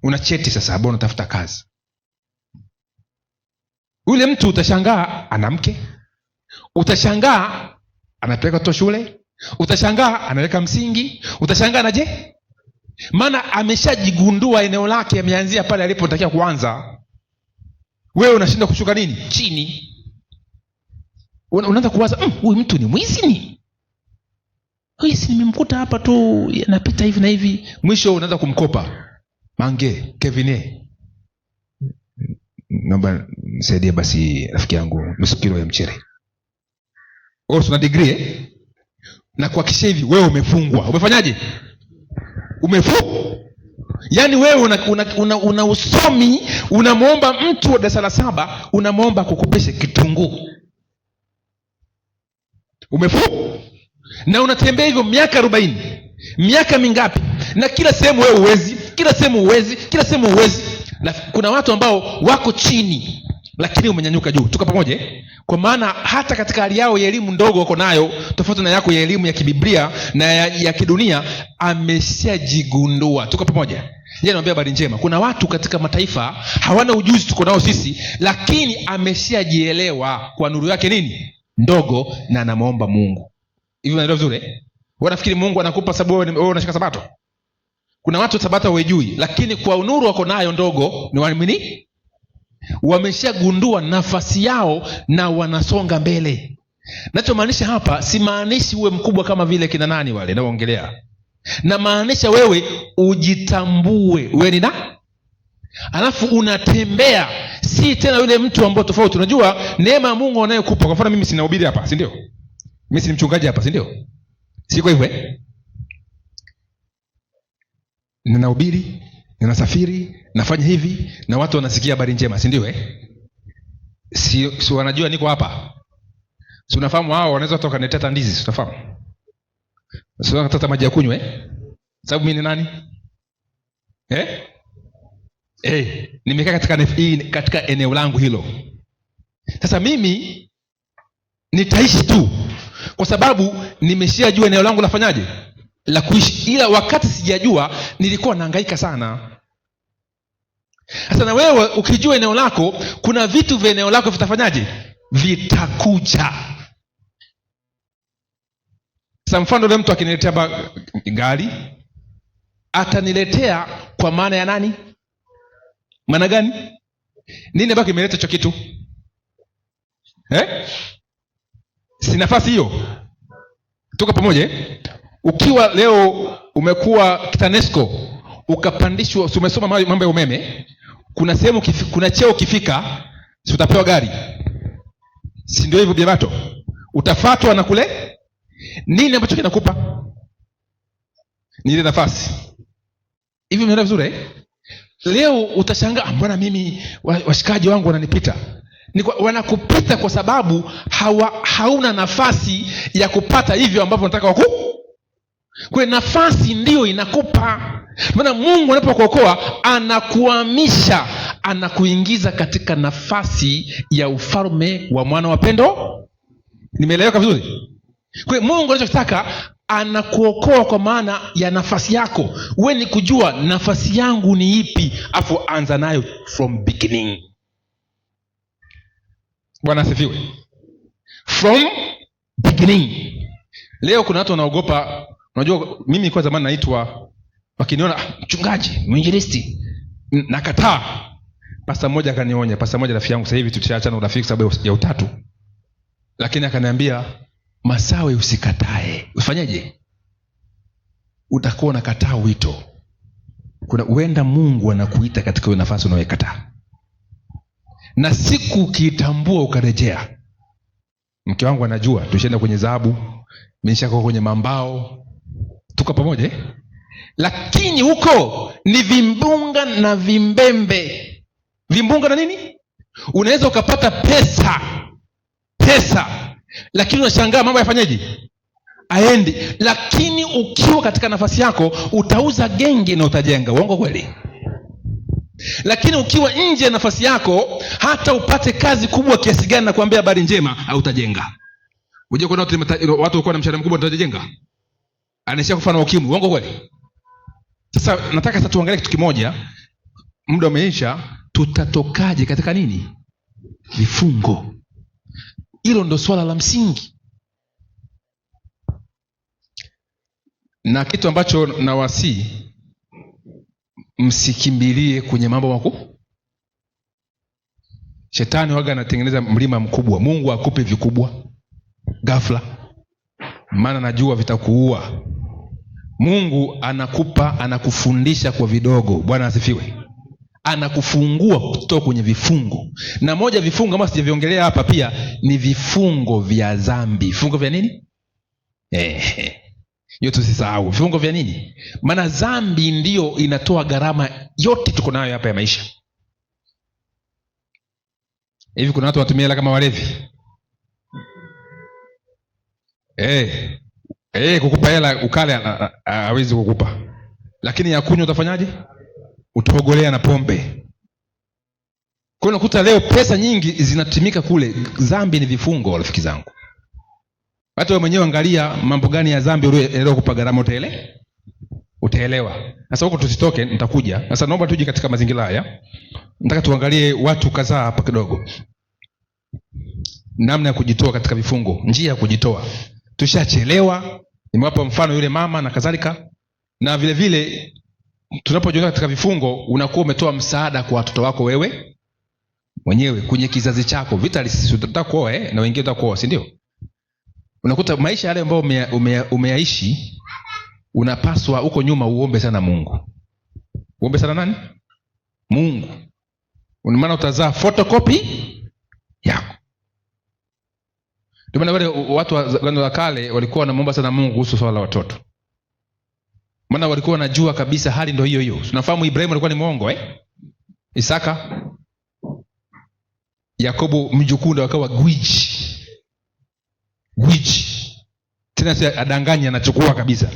Una cheti sasa, hapo unatafuta kazi. Ule mtu utashangaa ana mke. Utashangaa anapeleka watoto shule. Utashangaa anaweka msingi. Utashangaa anaje? Maana ameshajigundua eneo lake, ameanzia pale alipotakiwa kuanza. Wewe unashinda kushuka nini? Chini. Unaanza kuwaza, huyu mtu ni mwizi ni? Huyu si nimemkuta hapa tu anapita hivi na hivi. Mwisho unaanza kumkopa. Mange, Kevine, naomba nisaidie basi rafiki yangu nusu kilo ya mchele. Una degree na kuhakikisha hivi wewe umefungwa. Umefanyaje? Umefungwa. Yaani wewe una usomi, unamuomba mtu wa darasa la 7, unamuomba kukupeshe kitunguu. Umefungwa. Na unatembea hivyo miaka 40. Miaka mingapi? Na kila sehemu wewe uwezi, kila sehemu uwezi. Na kuna watu ambao wako chini lakini umenyanyuka juu. Tuko pamoja? Kwa maana hata katika hali yao ya elimu ndogo wako nayo, tofauti na yako ya elimu ya kibiblia na ya kidunia, ameshajigundua. Tuko pamoja? Yeye anambia habari njema. Kuna watu katika mataifa hawana ujuzi tuko nao sisi, lakini ameshajielewa kwa nuru yake nini? Ndogo, na anamuomba Mungu. Hivi unaelewa vizuri? Wanafikiri Mungu anakupa sababu wewe unashika sabato. Kuna watu sabato hawajui, lakini kwa nuru wako nayo ndogo ni waamini. Wameshagundua nafasi yao na wanasonga mbele. Nachomaanisha hapa, si maanishi uwe mkubwa kama vile kina nani wale naoongelea. Na maanisha wewe ujitambue wewe ni na. Alafu unatembea, si tena yule mtu ambaye tofauti. Unajua neema ya Mungu anayokupa. Kwa mfano mimi sinahubiri hapa, si ndio? Mimi si mchungaji hapa, si ndio? Siko hivyo Ninahubiri, ninasafiri, nafanya hivi na watu wanasikia habari njema, si ndio Si wanajua niko hapa. Si unafahamu hao wanaweza kutoka neteta ndizi, unafahamu? Si wanataka maji ya kunywa Sababu mimi ni nani? Nimekaa katika eneo langu hilo. Sasa mimi nitaishi tu kwa sababu nimeshajua eneo langu lafanyaje? La kuishi. Ila wakati sijajua nilikuwa nahangaika sana. Sasa na wewe ukijua eneo lako, kuna vitu vya eneo lako vitafanyaje? Vitakuja. Sasa mfano leo mtu akiniletea gari, ataniletea kwa maana ya nani? Maana gani? Nini ambacho kimeleta hicho kitu? Si nafasi hiyo. Tuko pamoja? Ukiwa leo umekuwa TANESCO ukapandishwa, umesoma mambo ya umeme, kuna sehemu kuna cheo ukifika, si utapewa gari? Si ndio hivyo biabato? Utafatwa na kule nini ambacho kinakupa? Ni ile nafasi. Hivi umeona vizuri? Leo utashangaa, mbona mimi washikaji wangu wananipita? Wanakupita kwa sababu hauna nafasi ya kupata hivyo ambavyo unataka kwa nafasi ndio inakupa. Maana Mungu anapokuokoa anakuhamisha, anakuingiza katika nafasi ya ufalme wa mwana wa pendo. Nimeeleweka vizuri? Kwa Mungu anachotaka, anakuokoa kwa maana ya nafasi yako. Wewe ni kujua nafasi yangu ni ipi, afu anza nayo from beginning. Bwana asifiwe. From beginning. Leo kuna watu wanaogopa. Unajua mimi kwa zamani naitwa, wakiniona mchungaji, mwinjilisti, nakataa. Pasta mmoja akanionya, pasta mmoja rafiki yangu, sasa hivi tutashaachana urafiki sababu ya utatu. Lakini akaniambia, Masawe, usikatae. Ufanyeje? Utakuwa unakataa wito. Huenda Mungu anakuita katika hiyo nafasi unayoikataa. Na siku ukitambua ukarejea. Mke wangu anajua, tushaenda kwenye dhahabu, nimeshaka kwenye mambao. Tuko pamoja? Lakini huko ni vimbunga na vimbembe. Vimbunga na nini? Unaweza ukapata pesa, lakini unashangaa mambo yafanyaje? Aendi. Lakini ukiwa katika nafasi yako utauza genge na utajenga. Uongo kweli? Lakini ukiwa nje ya nafasi yako, hata upate kazi kubwa kiasi gani na kuambia habari njema, hautajenga. Unajua kuna watu walikuwa na mshahara mkubwa watajenga. Anaishia kufa na ukimwi. Uongo kweli? Sasa nataka sasa tuangalie kitu kimoja. Muda umeisha. Tutatokaje katika nini? Vifungo. Hilo ndo swala la msingi. Na kitu ambacho nawasi, msikimbilie kwenye mambo makuu. Shetani waga anatengeneza mlima mkubwa. Mungu akupe vikubwa ghafla, maana najua vitakuua. Mungu anakupa, anakufundisha kwa vidogo. Bwana asifiwe. Anakufungua kutoka kwenye vifungo. Na moja vifungo kama sijaviongelea hapa pia ni vifungo vya dhambi. Vifungo vya nini? Yote usisahau. Vifungo vya nini? Maana dhambi ndio inatoa gharama yote tuko nayo hapa ya maisha. Hivi kuna watu watumia hela kama walevi. Kukupa hela ukale hawezi kukupa. Lakini ya kunywa utafanyaje? Utaogolea na pombe. Kwa hiyo unakuta leo pesa nyingi zinatumika kule. Dhambi ni vifungo, rafiki zangu. Hata wewe mwenyewe angalia mambo gani ya dhambi leo kupa gharama, utaelewa. Sasa huko tusitoke, nitakuja. Sasa naomba tuje katika mazingira haya. Nataka tuangalie watu kadhaa hapa kidogo. Namna ya kujitoa katika vifungo, njia ya kujitoa. Tushachelewa. Nimewapa mfano yule mama na kadhalika. Na vile vile tunapojiondoa katika vifungo, unakuwa umetoa msaada kwa watoto wako wewe mwenyewe, kwenye kizazi chako. Utataka kuoa na wengine utakuoa, si ndio? Unakuta maisha yale ambayo umeyaishi, unapaswa huko nyuma uombe sana Mungu. Uombe sana nani? Mungu. Maana utazaa photocopy yako. Ndio maana wale watu wa kale walikuwa wanamuomba sana Mungu kuhusu swala la watoto. Maana walikuwa wanajua kabisa hali ndio hiyo hiyo. Tunafahamu Ibrahimu alikuwa ni mwongo, Isaka, Yakobo mjukuu ndio akawa gwiji. Tena si adanganya, anachukua kabisa.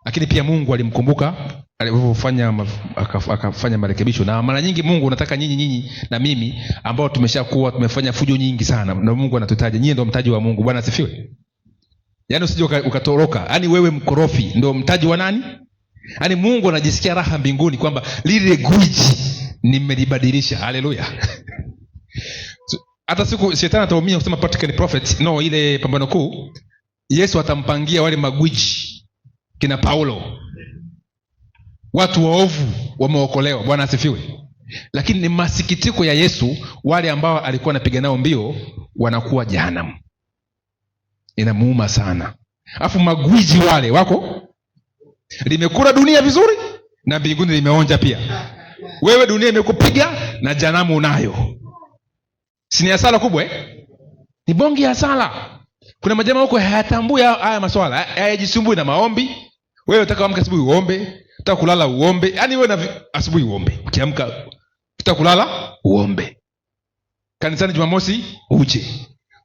Lakini pia Mungu alimkumbuka alipofanya akafanya marekebisho. Na mara nyingi Mungu unataka nyinyi na mimi ambao tumeshakuwa tumefanya fujo nyingi sana, na Mungu anatutaja, nyinyi ndio mtaji wa Mungu. Bwana asifiwe. Yaani usije ukatoroka. Yaani wewe mkorofi ndio mtaji wa nani? Yaani Mungu anajisikia raha mbinguni kwamba lile gwiji nimelibadilisha. Haleluya. Hata siku shetani ataumia kusema particle prophet, no, ile pambano kuu Yesu atampangia wale magwiji kina Paulo, watu waovu wameokolewa. Bwana asifiwe. Lakini ni masikitiko ya Yesu, wale ambao alikuwa anapiga nao mbio wanakuwa jehanamu. Inamuuma sana. Alafu magwiji wale wako, limekula dunia vizuri na mbinguni limeonja pia. Wewe dunia imekupiga na jehanamu unayo. Si ni hasara kubwa Ni bonge hasara. Kuna majamaa huko hayatambui haya masuala, hayajisumbui na maombi. Wewe unataka kuamka asubuhi uombe, unataka kulala uombe. Yaani wewe na asubuhi uombe, ukiamka unataka kulala uombe. Kanisani Jumamosi uje.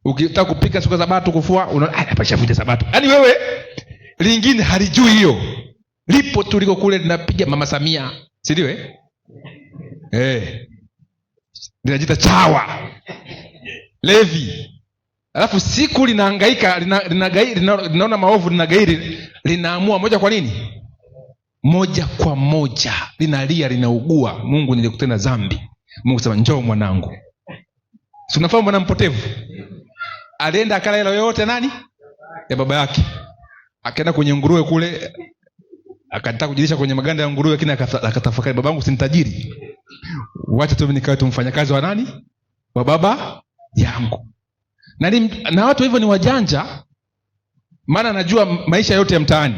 Ukitaka kupika siku za Sabato kufua, unapashavuja Sabato. Yaani wewe lingine halijui hiyo. Lipo tuliko kule linapiga Mama Samia, si ndio linajita chawa. Levi. Alafu siku linahangaika, linaona maovu, linagairi, linaamua moja kwa nini? Moja kwa moja. Linalia, linaugua, Mungu nilikutenda dhambi. Mungu sema njoo mwanangu. Si unafahamu mwana mpotevu? Alienda akala hela yote nani? Ya baba yake. Akaenda kwenye nguruwe kule, akataka kujilisha kwenye maganda ya nguruwe, lakini akatafakari, babangu si tajiri. Wacha tu nikawe mfanyakazi wa nani? Wa baba yangu. Na watu hivyo ni wajanja, maana anajua maisha yote ya mtaani.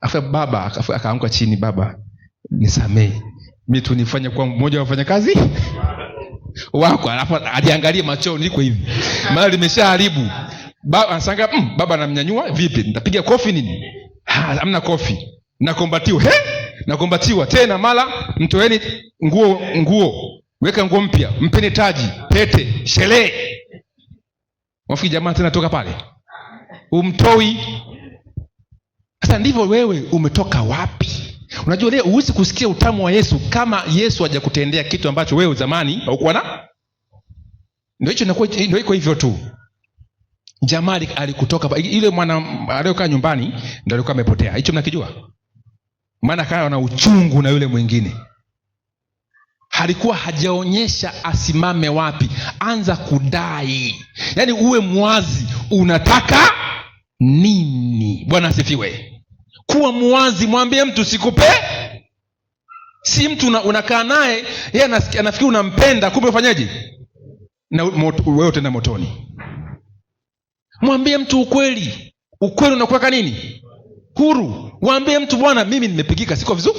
Afa baba akaanguka chini, baba nisamee, mimi tu nifanye kwa mmoja wa wafanyakazi wako. Alafu aliangalia machoni liko hivi, maana limeshaharibu. Baba anasanga baba anamnyanyua vipi? Nitapiga kofi nini? Hamna kofi. Nakombatiwa tena, mara mtoeni nguo, weka nguo mpya, mpeni taji, pete, sherehe. Wafikiri jamaa tena toka pale umtoi. Sasa ndivyo wewe umetoka wapi? Unajua leo huwezi kusikia utamu wa Yesu kama Yesu hajakutendea kitu ambacho wewe zamani haukuwa na. Ndio iko hivyo tu. Jamaa alikutoka ile mwana aliyokaa nyumbani ndio alikuwa amepotea. Hicho mnakijua? Maana akawa na uchungu na yule mwingine. Halikuwa hajaonyesha asimame wapi. Anza kudai. Yaani uwe mwazi, unataka nini? Bwana asifiwe. Kuwa mwazi, mwambie mtu sikupe. Si mtu unakaa naye, yeye anafikiri unampenda, kumbe ufanyaje? Na wewe utaenda motoni. Mwambie mtu ukweli. Ukweli unakuweka nini? Huru. Mwambie mtu bwana, mimi nimepigika, siko vizuri.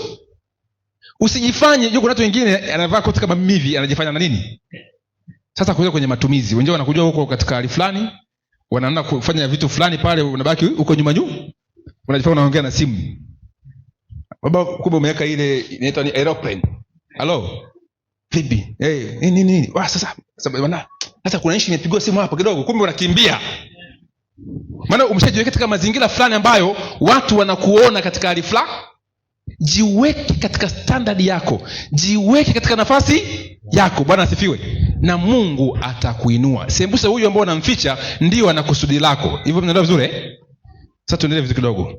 Usijifanye, kuna watu wengine anavaa koti kama mimi hivi, anajifanya na nini? Sasa kuja kwenye matumizi, wengine wanakujua huko katika hali fulani, wanaanza kufanya vitu fulani pale, unabaki huko nyuma. Unajifanya unaongea na simu. Baba kumbe umeweka ile inaitwa ni aeroplane. Hello. Vipi? Nini? Sasa kuna issue imepigwa simu hapa kidogo, kumbe unakimbia. Maana umeshajiweka katika mazingira fulani ambayo watu wanakuona katika hali fulani. Jiweke katika standard yako, jiweke katika nafasi yako. Bwana asifiwe. Na Mungu atakuinua. Sembuse huyu ambao unamficha ndio ana kusudi lako. Hivyo mnaelewa vizuri Sasa tuendelee vizuri kidogo.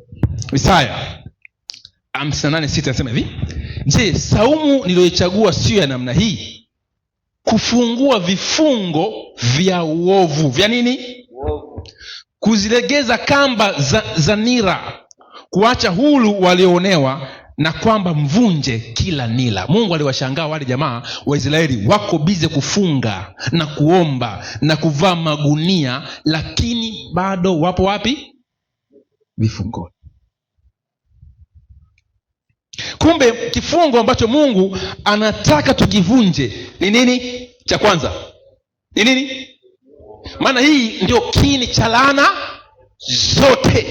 Isaya 58:6 anasema hivi: je, saumu niliyoichagua sio ya namna hii? Kufungua vifungo vya uovu. Vya nini? Uovu. Kuzilegeza kamba za nira, kuacha huru walioonewa, na kwamba mvunje kila nila. Mungu aliwashangaa wale jamaa wa Israeli, wako bize kufunga na kuomba na kuvaa magunia, lakini bado wapo wapi? Vifungoni. Kumbe kifungo ambacho Mungu anataka tukivunje ni nini? Cha kwanza ni nini? Maana hii ndio kiini cha laana zote.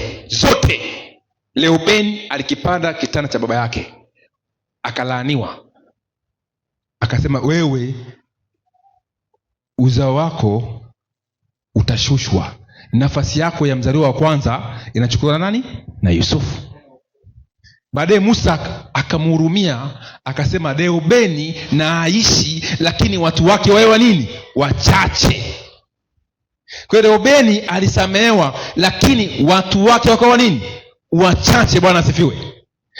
Reubeni alikipanda kitanda cha baba yake, akalaaniwa. Akasema wewe uzao wako utashushwa, nafasi yako ya mzaliwa wa kwanza inachukuliwa na nani? Na Yusufu. Baadaye Musa akamhurumia, akasema Reubeni na aishi, lakini watu wake wawe nini? Wachache. Kwa hiyo Reubeni alisamehewa, lakini watu wake wakawa nini? Wachache. Bwana asifiwe.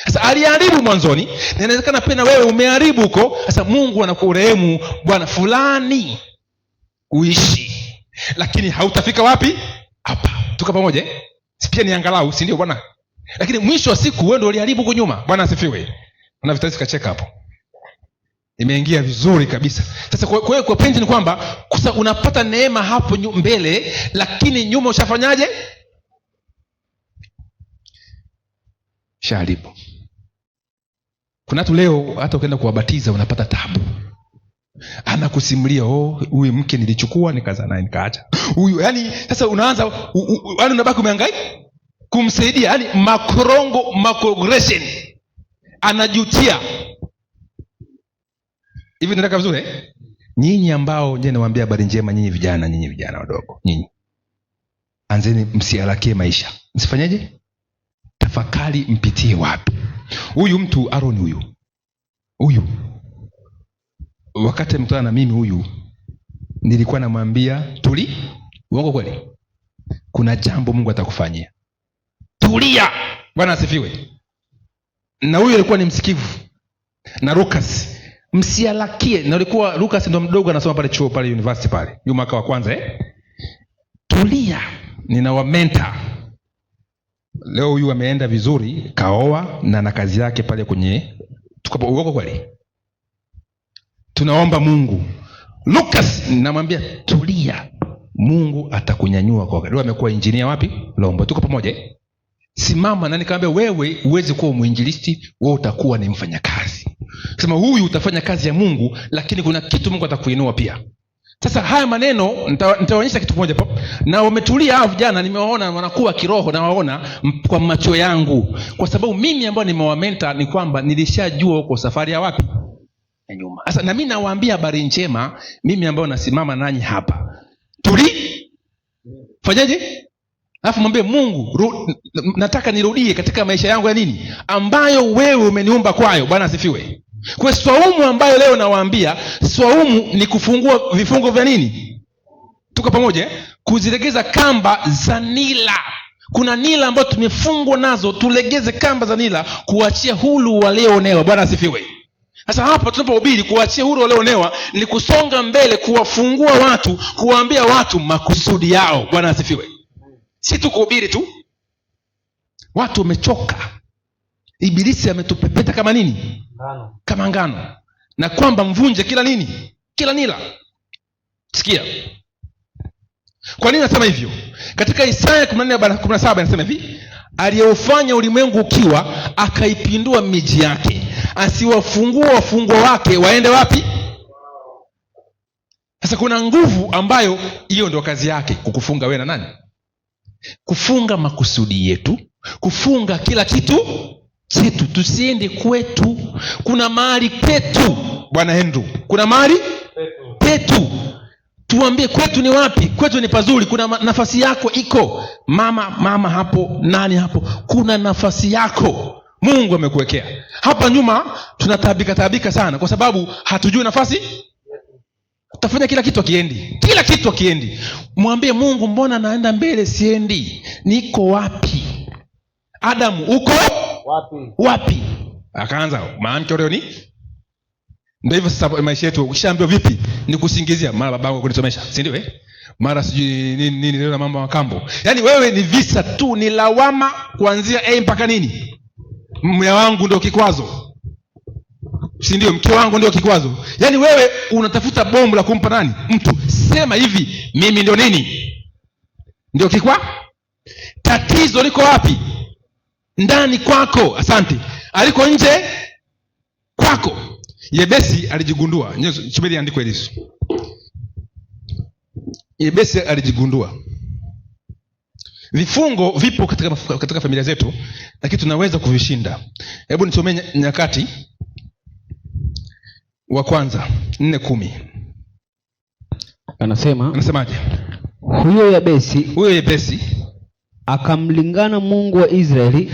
Sasa aliharibu mwanzoni, na inawezekana pia na wewe umeharibu huko. Sasa Mungu anakurehemu, bwana fulani uishi, lakini hautafika wapi? Hapa. Tuko pamoja? pia ni angalau, si ndio bwana? Lakini mwisho wa siku wewe ndio uliharibu huko nyuma. Bwana asifiwe. Na vitasi kacheka hapo, imeingia vizuri kabisa. Sasa kwa penzi ni kwamba unapata neema hapo mbele, lakini nyuma ushafanyaje? Sharibu. Kuna watu leo hata ukienda kuwabatiza unapata tabu. Anakusimulia, huyu mke nilichukua nikazaa naye nikaacha. Huyu yani sasa unaanza yani unabaki umehangaika kumsaidia, yani macrogression. Anajutia. Hivi nataka vizuri Nyinyi ambao je nawaambia habari njema, nyinyi vijana wadogo, nyinyi anzeni msialakie maisha. Msifanyaje? Tafakari mpitie wapi. Huyu mtu Aaron huyu wakati mtana na mimi huyu nilikuwa namwambia uongo kweli? Kuna jambo Mungu atakufanyia. Tulia. Bwana asifiwe. Na huyu alikuwa ni msikivu. Na Lucas msialakie. Na alikuwa Lucas ndo mdogo anasoma pale chuo pale university pale. Yu mwaka wa kwanza Tulia. Ninawamenta. Leo huyu ameenda vizuri, kaoa na kazi yake pale kwenye uko kweli. Tunaomba Mungu. Lucas namwambia tulia. Mungu atakunyanyua kwa wakati. Leo amekuwa engineer wapi? Lombo. Tuko pamoja Simama na nikamwambia wewe uweze kuwa mwinjilisti, wewe utakuwa ni mfanyakazi. Sema huyu utafanya kazi ya Mungu, lakini kuna kitu Mungu atakuinua pia. Sasa haya maneno nitawaonyesha kitu kimoja hapo. Na wametulia hao vijana, nimewaona wanakuwa kiroho na waona kwa macho yangu. Kwa sababu mimi ambao nimewamenta ni kwamba nilishajua huko safari ya wapi? Ya nyuma. Sasa na mimi nawaambia habari njema, mimi ambao nasimama nanyi hapa. Fanyaje? Alafu mwambie Mungu, nataka nirudie katika maisha yangu ya nini? Ambayo wewe umeniumba kwayo. Bwana asifiwe. Kwa swaumu ambayo leo nawaambia, swaumu ni kufungua vifungo vya nini? Tuko pamoja? Kuzilegeza kamba za nila. Kuna nila ambayo tumefungwa nazo, tulegeze kamba za nila, kuachia huru walioonewa. Bwana asifiwe. Sasa hapa tunapohubiri kuachia huru walioonewa ni kusonga mbele, kuwafungua watu, kuwaambia watu makusudi yao. Bwana asifiwe. Si tu kuhubiri tu. Watu wamechoka. Ibilisi ametupepeta kama nini? Kama ngano. Na kwamba mvunje kila nini? Kila nila. Sikia. Kwa nini nasema hivyo? Katika Isaya 14:17 anasema hivi, aliyeufanya ulimwengu ukiwa, akaipindua miji yake, asiwafungua wafungwa wake waende wapi? Sasa kuna nguvu ambayo hiyo ndio kazi yake, kukufunga wewe na nani? Kufunga makusudi yetu, kufunga kila kitu chetu, tusiende kwetu. Kuna mahali petu. Bwana Hendu, kuna mahali petu. Tuambie kwetu ni wapi? Kwetu ni pazuri. Kuna nafasi yako iko. Mama hapo, nani hapo? Kuna nafasi yako. Mungu amekuwekea. Hapa nyuma tunataabika sana kwa sababu hatujui nafasi. Utafanya kila kitu akiendi. Mwambie Mungu, mbona naenda mbele siendi? Niko wapi? Adamu, uko wapi? Akaanza maana leo ni ndio hivyo. Sasa maisha yetu ukishaambiwa vipi ni kusingizia, mara babangu kunisomesha, si ndio mara sijui nini leo na mambo ya kambo. Yaani wewe ni visa tu, ni lawama kuanzia A mpaka nini? Mume wangu ndio kikwazo, si ndio? Mke wangu ndio kikwazo. Yaani wewe unatafuta bomu la kumpa nani? Mtu. Sema hivi, mimi ndio nini? Ndio tatizo liko wapi? Ndani kwako. Asante. Aliko nje kwako. Yebesi alijigundua. Subiri andiko hili. Yebesi alijigundua. Vifungo vipo katika familia zetu, lakini tunaweza kuvishinda. Hebu nisomee Nyakati wa kwanza 4:10. Anasemaje? Huyo Yebesi akamlingana Mungu wa Israeli.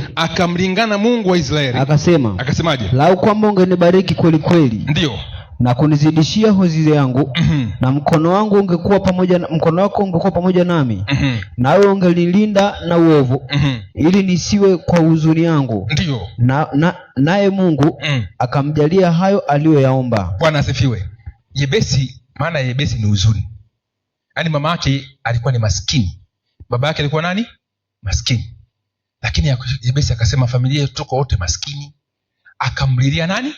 Akasemaje? Lau kwamba ungenibariki kweli kweli. Ndio. Na kunizidishia hozi yangu, na mkono wako ungekuwa pamoja nami, nawe ungelilinda na uovu, ili nisiwe kwa huzuni yangu. Ndio. Naye Mungu akamjalia hayo aliyoyaomba. Bwana asifiwe. Yebesi, maana Yebesi ni huzuni. Yaani mama yake alikuwa ni maskini. Baba yake alikuwa nani? Maskini. Lakini Yabesi akasema familia yetu tuko wote maskini. Akamlilia nani?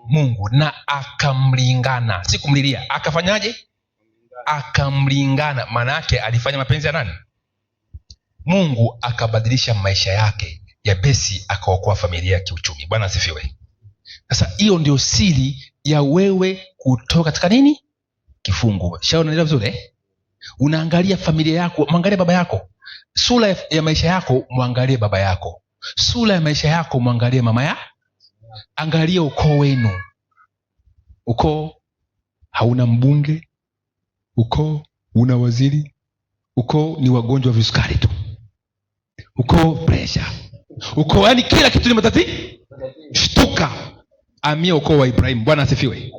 Mungu, na akamlingana. Si kumlilia, akafanyaje? Akamlingana. Maana yake alifanya mapenzi ya nani? Mungu. Akabadilisha maisha yake. Yabesi akaokoa familia ya kiuchumi. Bwana asifiwe. Sasa hiyo ndio siri ya wewe kutoka katika nini? Kifungu. Unaelewa vizuri? Unaangalia familia yako, mwangalie baba yako. Sura ya maisha yako mwangalie baba yako. Sura ya maisha yako mwangalie mama ya. Angalia ukoo wenu. Ukoo hauna mbunge, ukoo una waziri, ukoo ni wagonjwa wa visukari tu, ukoo pressure, ukoo yani kila kitu ni matatizo. Shtuka, amia ukoo wa Ibrahim. Bwana asifiwe.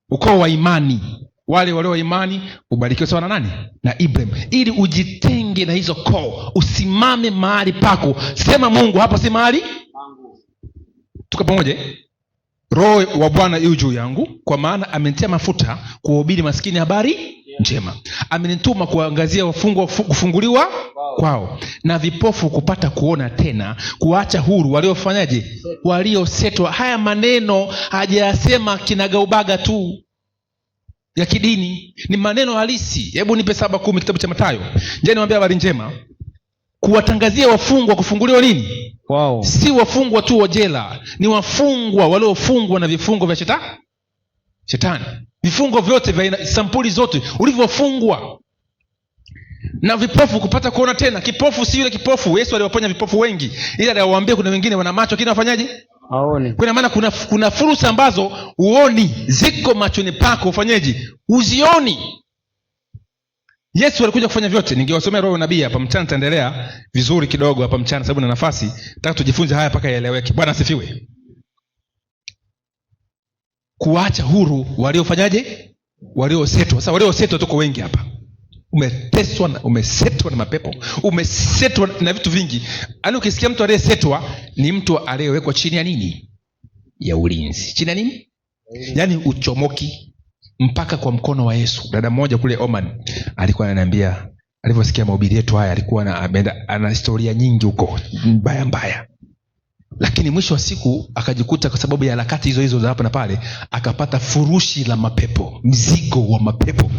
Ukoo wa imani, wale wa imani ubarikiwe sawa na nani? Na Ibrahim. Ili ujitenge na hizo koo, usimame mahali pako, sema Mungu hapa si mahali pangu. Tuko pamoja? Roho wa Bwana yu juu yangu, kwa maana amenitia mafuta kuhubiri maskini habari njema. Amenituma kuangazia wafungwa kufunguliwa kwao, na vipofu kupata kuona tena, kuacha huru waliofanyaje? Waliosetwa. Haya maneno hajayasema kinagaubaga tu ya kidini, ni maneno halisi. Hebu nipe 7:10 kitabu cha Mathayo. Je, niwaambia habari njema? Kuwatangazia wafungwa kufunguliwa nini? Wow. Si wafungwa tu wa jela, ni wafungwa waliofungwa na vifungo vya shetani. Vifungo vyote vya sampuli zote ulivyofungwa. Na vipofu kupata kuona tena. Kipofu si yule kipofu Yesu aliwaponya vipofu wengi, ila aliwaambia kuna wengine wana macho lakini wafanyaje? Haoni. Kwa maana kuna fursa ambazo uoni, ziko machoni pako, ufanyeje? Uzioni. Yesu alikuja kufanya vyote. Ningewasomea roho nabii hapa mchana, taendelea vizuri kidogo hapa mchana sababu na nafasi. Nataka tujifunze haya mpaka yaeleweke. Bwana asifiwe. Kuacha huru waliofanyaje? Waliosetwa. Sasa waliosetwa tuko wengi hapa. Umeteswa na umesetwa na mapepo, umesetwa na vitu vingi. Yaani ukisikia mtu aliyesetwa ni mtu aliyewekwa chini ya nini? Ya ulinzi. Chini ya nini? Yaani uchomoki mpaka kwa mkono wa Yesu. Dada mmoja kule Oman alikuwa ananiambia, alivyosikia mahubiri yetu haya, alikuwa ana historia nyingi huko mbaya, lakini mwisho wa siku akajikuta kwa sababu ya harakati hizo za hapa na pale akapata furushi la mapepo, mzigo wa mapepo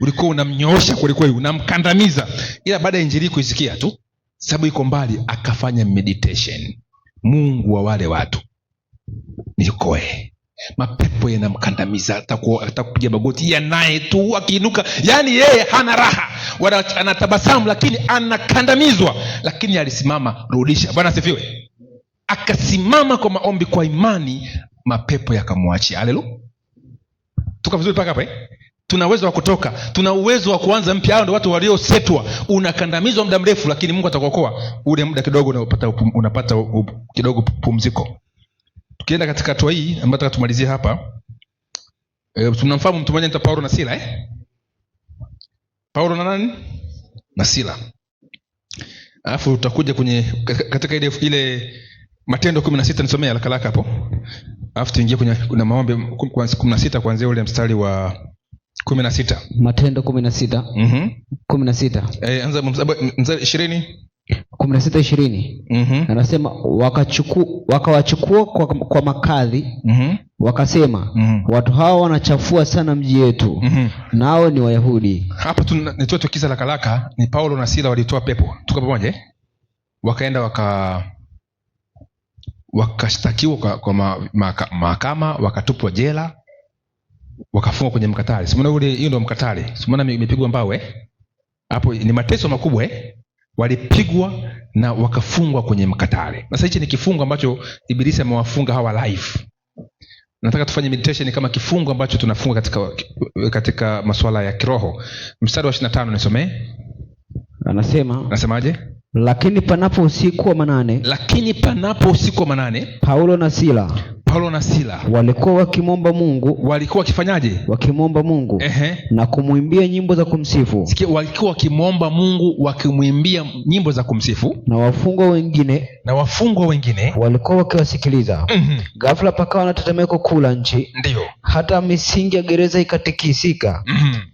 ulikuwa unamnyoosha kweli, unamkandamiza. Ila baada ya injili kuisikia tu, sababu iko mbali, akafanya meditation. Mungu wa wale watu nikoe, mapepo yanamkandamiza, atakupiga magoti yanaye tu akiinuka. Yani yeye hana raha, anatabasamu lakini anakandamizwa. Lakini alisimama, rudisha. Bwana asifiwe. Akasimama kwa maombi, kwa imani, mapepo yakamwachia. Haleluya. Tuko vizuri paka hapa Tuna uwezo wa kutoka, tuna uwezo wa kuanza mpya. Hao ndio watu waliosetwa. Unakandamizwa muda mrefu, lakini Mungu atakuokoa. Ule muda kidogo unapata kidogo pumziko. Tukienda katika hatua hii ambayo nataka tumalizie hapa, tunamfahamu mtu mmoja anaitwa Paulo na Sila Paulo na nani? Na Sila. Alafu tutakuja kwenye katika ile Matendo 16, nisomea haraka hapo. Alafu tuingie kwenye maombi 16 kuanzia ule mstari wa 16. Matendo 16. 16. Anza mstari 20. 16:20. Anasema wakawachukua kwa makadhi, wakasema, watu hawa wanachafua sana mji yetu, nao ni Wayahudi. Hapa tunatoa tukiza la kalaka, ni Paulo na Sila walitoa pepo. Tuko pamoja? Wakaenda wakashtakiwa kwa mahakama, wakatupwa jela, wakafungwa kwenye mkatale. Simuona hiyo ndio mkatale. Simuona imepigwa mbao hapo ni mateso makubwa walipigwa na wakafungwa kwenye mkatale. Sasa hichi ni kifungo ambacho Ibilisi amewafunga hawa live. Nataka tufanye meditation kama kifungo ambacho tunafunga katika masuala ya kiroho. Mstari wa 25 nisomee. Anasemaje? Lakini panapo usiku wa manane, Paulo na Sila walikuwa wakimwomba Mungu. Walikuwa wakifanyaje? Wakimwomba Mungu na kumwimbia nyimbo za kumsifu. Sikia, walikuwa wakimwomba Mungu, wakimwimbia nyimbo za kumsifu. Na wafungwa wengine walikuwa wakiwasikiliza. Ghafla pakawa na tetemeko kuu la nchi. Ndio. Hata misingi ya gereza ikatikisika.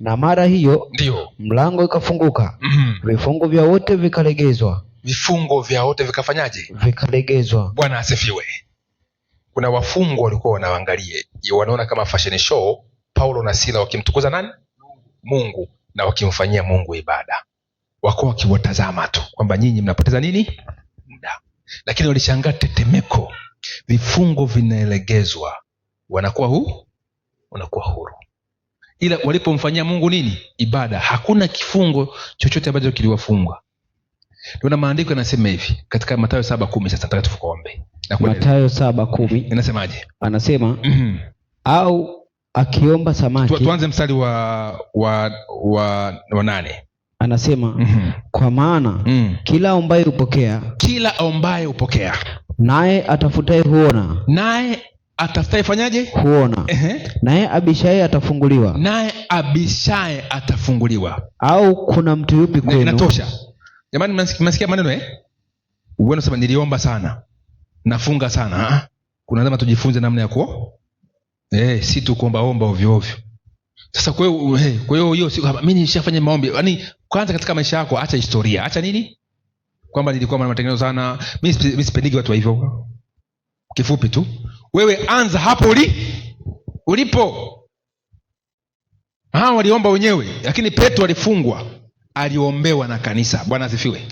Na mara hiyo mlango ikafunguka. Vifungo vya wote vikalegezwa. vifungo vya wote vikafanyaje? Vikalegezwa. Bwana asifiwe. Kuna wafungwa walikuwa wanaangalie, wanaona kama fashion show, Paulo na Sila wakimtukuza nani? Mungu, na wakimfanyia Mungu ibada. Wako wakiwatazama tu kwamba nyinyi mnapoteza nini? Muda. Lakini walishangaa tetemeko, vifungo vinaelegezwa, wanakuwa huru. Ila walipomfanyia Mungu nini? Ibada. Hakuna kifungo chochote ambacho kiliwafunga. Ndio maandiko yanasema hivi katika Mathayo 7:10. Sasa nataka tuombe. Mathayo 7:10 inasemaje? Anasema au akiomba samaki. Tuanze mstari wa 8. Anasema kwa maana kila aombaye hupokea, naye atafutaye huona, naye atafutaye fanyaje? Huona. Naye abishaye atafunguliwa. Au kuna mtu yupi kwenu? Inatosha. Jamani, mnasikia maneno Uwe unasema niliomba sana, nafunga sana. Kuna lazima tujifunze namna ya si tu kuomba ovyo ovyo. Sasa kwa hiyo hiyo mimi nishafanya maombi. Yaani kwanza katika maisha yako acha historia. Acha nini? Kwamba nilikuwa na matengenezo sana. Mimi sipendigi watu wa hivyo. Kifupi tu, wewe anza hapo ulipo. Waliomba wenyewe, lakini Petro alifungwa, aliombewa na kanisa. Bwana asifiwe.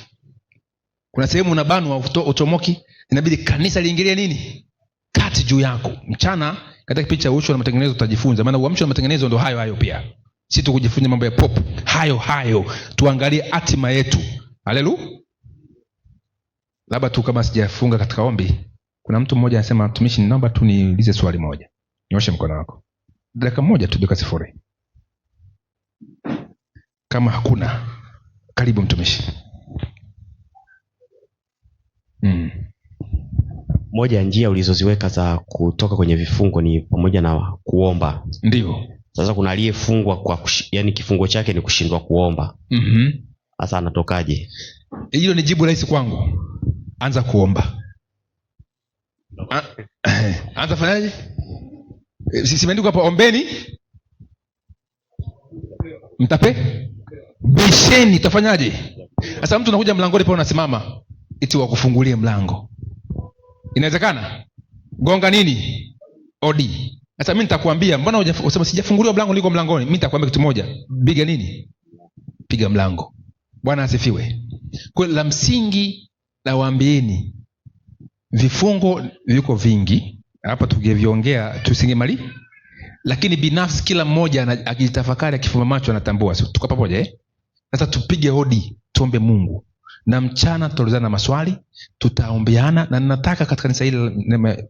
Kuna sehemu unabanwa utomoki, inabidi kanisa liingilie nini? Kati juu yako. Mchana katika kipindi cha uamsho na matengenezo tutajifunza, maana uamsho na matengenezo ndio hayo pia. Si tu kujifunza mambo ya pop, hayo tuangalie hatima yetu. Haleluya. Labda tu kama sijafunga katika ombi, kuna mtu mmoja anasema, mtumishi, naomba tu niulize swali moja. Nyosha mkono wako. Dakika moja tu, dakika 0. Kama hakuna, karibu mtumishi. Moja ya njia ulizoziweka za kutoka kwenye vifungo ni pamoja na kuomba. Ndio. Sasa kuna aliyefungwa yani kifungo chake ni kushindwa kuomba. Sasa anatokaje? Hilo ni jibu rahisi kwangu. Anza kuomba. Anza fanyaje? Simeandika hapa, ombeni mtape, bisheni tafanyaje? Sasa mtu unakuja mlangoni pale unasimama, iti wakufungulie mlango. Inawezekana? Gonga nini? Odi. Sasa mimi nitakwambia, mbona unasema sijafunguliwa mlango, niko mlangoni? Mimi nitakwambia kitu moja, piga nini? Piga mlango. Bwana asifiwe. Kwa la msingi na waambieni, vifungo viko vingi hapa, tungeviongea tusingemali, lakini binafsi kila mmoja akitafakari, akifumba macho anatambua. Tuko pamoja Sasa tupige hodi, tuombe Mungu, na mchana tutaulizana maswali, tutaombeana. Na ninataka katika kanisa hili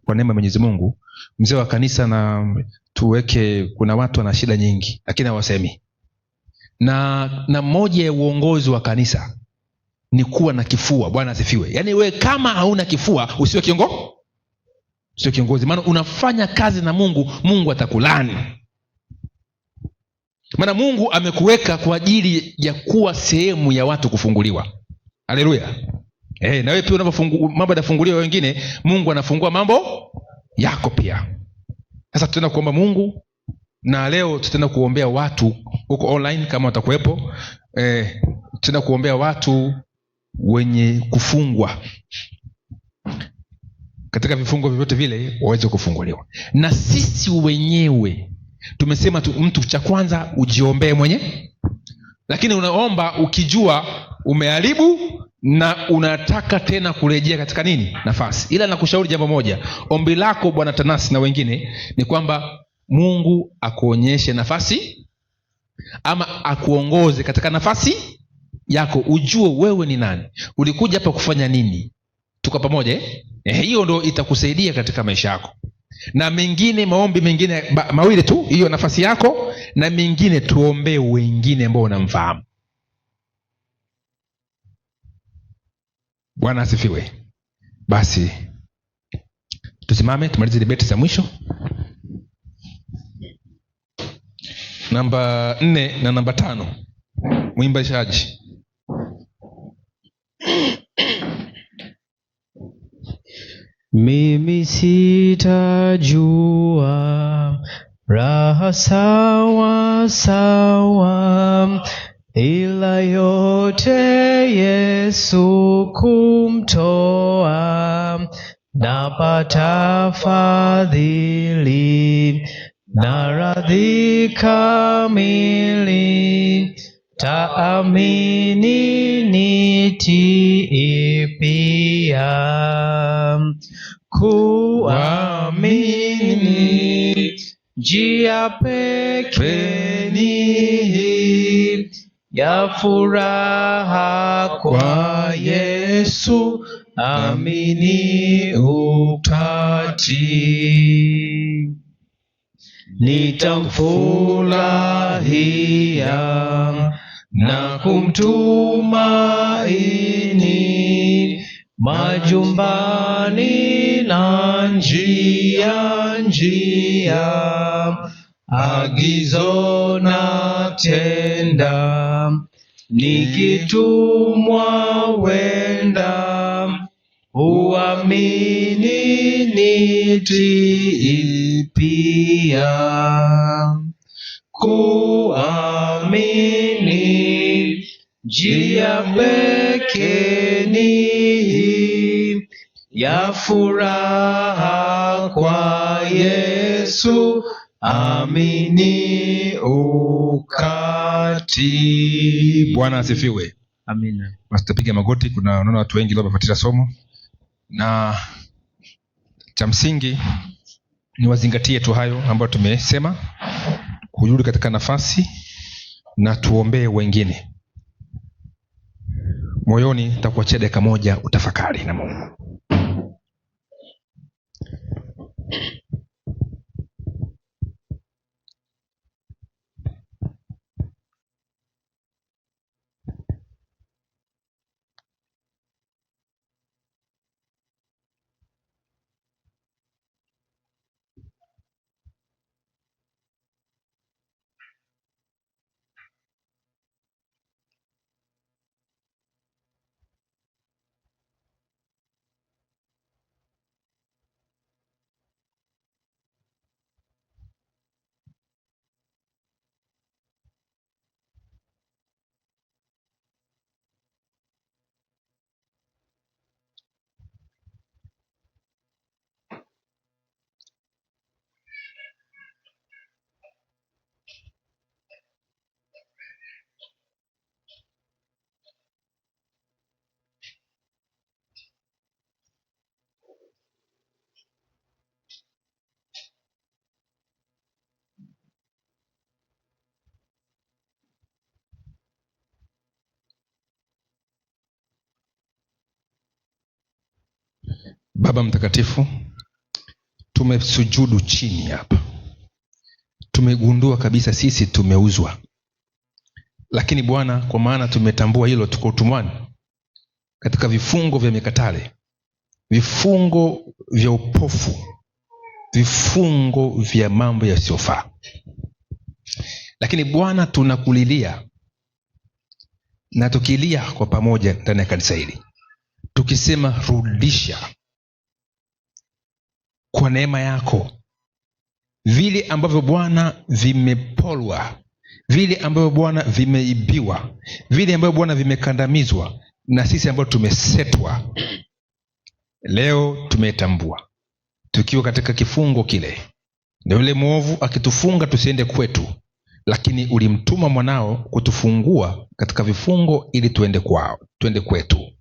kwa neema ya Mwenyezi Mungu, mzee wa kanisa na tuweke, kuna watu wana shida nyingi lakini hawasemi, na moja ya uongozi wa kanisa ni kuwa na kifua. Bwana asifiwe. Yaani we kama hauna kifua usiwe kiongozi, maana unafanya kazi na Mungu atakulani. Maana Mungu amekuweka kwa ajili ya kuwa sehemu ya watu kufunguliwa. Haleluya. Na wewe pia unapofungua mambo yanafunguliwa wengine, Mungu anafungua mambo yako pia. Sasa tutaenda kuomba Mungu, na leo tutaenda kuombea watu huko online kama watakuwepo. Tutaenda kuombea watu wenye kufungwa katika vifungo vyovyote vile waweze kufunguliwa. Na sisi wenyewe tumesema mtu cha kwanza ujiombee mwenye, lakini unaomba ukijua umeharibu na unataka tena kurejea katika nini? Nafasi. Ila nakushauri jambo moja, ombi lako Bwana Tanasi na wengine ni kwamba Mungu akuonyeshe nafasi, ama akuongoze katika nafasi yako, ujue wewe ni nani, ulikuja hapa kufanya nini. Tuko pamoja hiyo ndio itakusaidia katika maisha yako. Na mengine, maombi mengine mawili tu, hiyo nafasi yako, na mengine tuombee wengine ambao unamfahamu. Bwana asifiwe. Basi tusimame tumalize debate za mwisho, namba 4 na namba 5. Mwimbaji. Mimi sitajua raha sawa sawa ila ila yote Yesu kumtoa, napata fadhili na radhi kamili, taamini nitii pia. Kuamini njia pekee ni ya furaha kwa Yesu, amini utatii. Nitamfurahia na kumtumaini, majumbani na njia, agizo na tenda, nikitumwa wenda, uamini nitii pia. Kuamini njia pekee ni ya furaha kwa Yesu, amini ukati. Bwana asifiwe. Amina. Basi tutapiga magoti. Naona watu wengi leo wamefuatilia somo, na cha msingi ni wazingatie tu hayo ambayo tumesema, kurudi katika nafasi na tuombee wengine. Moyoni takuachia dakika moja utafakari na Mungu. Baba mtakatifu, tumesujudu chini hapa, tumegundua kabisa sisi tumeuzwa, lakini Bwana, kwa maana tumetambua hilo, tuko utumwani katika vifungo vya mikatale, vifungo vya upofu, vifungo vya mambo yasiyofaa. Lakini Bwana, tunakulilia na tukilia kwa pamoja ndani ya kanisa hili, tukisema rudisha kwa neema yako vile ambavyo Bwana vimepolwa, vile ambavyo Bwana vimeibiwa, vile ambavyo Bwana vimekandamizwa na sisi ambao tumesetwa. Leo tumetambua tukiwa katika kifungo kile, na yule mwovu akitufunga tusiende kwetu, lakini ulimtuma mwanao kutufungua katika vifungo ili tuende kwetu.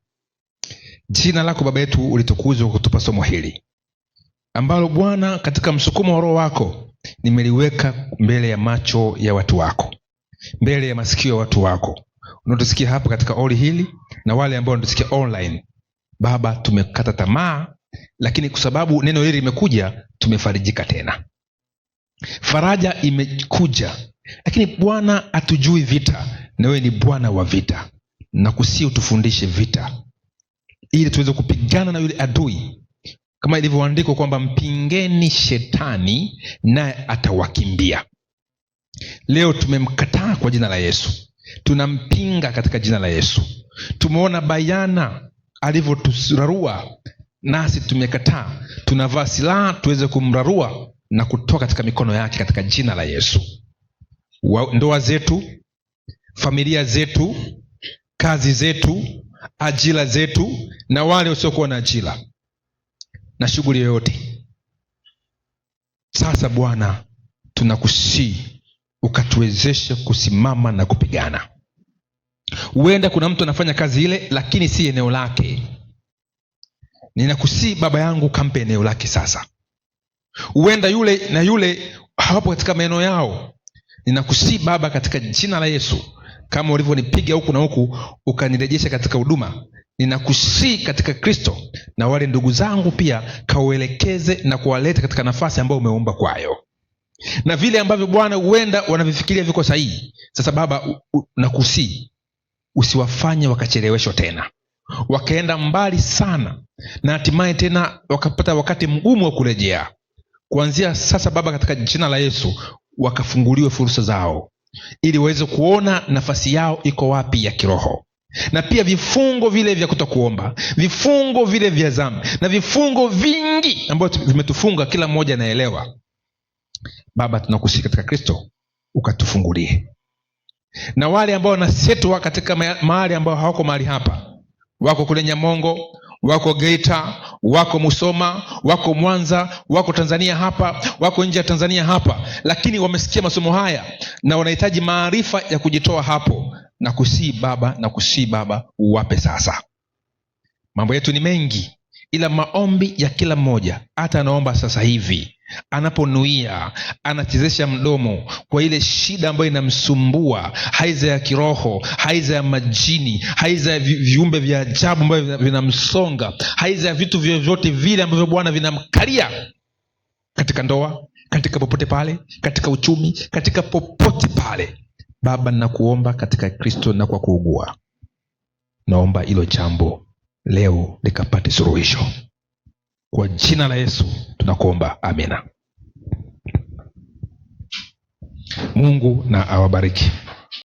Jina lako Baba yetu ulitukuzwa kutupa somo hili ambalo Bwana, katika msukumo wa Roho wako nimeliweka mbele ya macho ya watu wako, mbele ya masikio ya watu wako unaotusikia hapa katika oli hili na wale ambao wanatusikia online. Baba, tumekata tamaa, lakini kwa sababu neno hili limekuja tumefarijika tena. Faraja imekuja, lakini Bwana hatujui vita, na wewe ni Bwana wa vita, na kusi utufundishe vita ili tuweze kupigana na yule adui, kama ilivyoandikwa kwamba mpingeni shetani naye atawakimbia. Leo tumemkataa kwa jina la Yesu, tunampinga katika jina la Yesu. Tumeona bayana alivyoturarua, nasi tumekataa. Tunavaa silaha tuweze kumrarua na kutoka katika mikono yake katika jina la Yesu. Ndoa zetu, familia zetu, kazi zetu, ajira zetu, na wale wasiokuwa na ajira na shughuli yoyote. Sasa Bwana, tunakusihi ukatuwezeshe kusimama na kupigana. Huenda kuna mtu anafanya kazi ile lakini si eneo lake. Ninakusihi Baba yangu, kampe eneo lake sasa. Huenda yule na yule hawapo katika maeneo yao. Ninakusihi Baba, katika jina la Yesu, kama ulivyonipiga huku na huku ukanirejesha katika huduma, ninakusihi katika Kristo, na wale ndugu zangu pia kauelekeze na kuwaleta katika nafasi ambayo umeumba kwayo, na vile ambavyo Bwana huenda wanavifikiria viko sahihi. Sasa Baba, nakusihi usiwafanye wakacheleweshwa tena, wakaenda mbali sana, na hatimaye tena wakapata wakati mgumu wa kurejea. Kuanzia sasa Baba, katika jina la Yesu, wakafunguliwe fursa zao, ili waweze kuona nafasi yao iko wapi ya kiroho, na pia vifungo vile vya kutokuomba, vifungo vile vya dhambi, na vifungo vingi ambavyo vimetufunga, kila mmoja anaelewa. Baba, tunakusihi katika Kristo ukatufungulie. Na wale ambao wanasetwa katika mahali ambao hawako mahali hapa, wako kule Nyamongo, wako Geita, wako Musoma, wako Mwanza, wako Tanzania hapa, wako nje ya Tanzania hapa, lakini wamesikia masomo haya na wanahitaji maarifa ya kujitoa hapo, na kusihi Baba uwape sasa. Mambo yetu ni mengi, ila maombi ya kila mmoja, hata anaomba sasa hivi, anaponuia, anachezesha mdomo kwa ile shida ambayo inamsumbua, haiza ya kiroho, haiza ya majini, haiza ya viumbe vya ajabu ambavyo vinamsonga, haiza ya vitu vyovyote vile ambavyo Bwana vinamkalia katika ndoa, katika popote pale, katika uchumi, katika popote pale. Baba, ninakuomba katika Kristo, na kwa kuugua naomba hilo jambo leo likapate suluhisho. Kwa jina la Yesu tunakuomba, amina. Mungu na awabariki.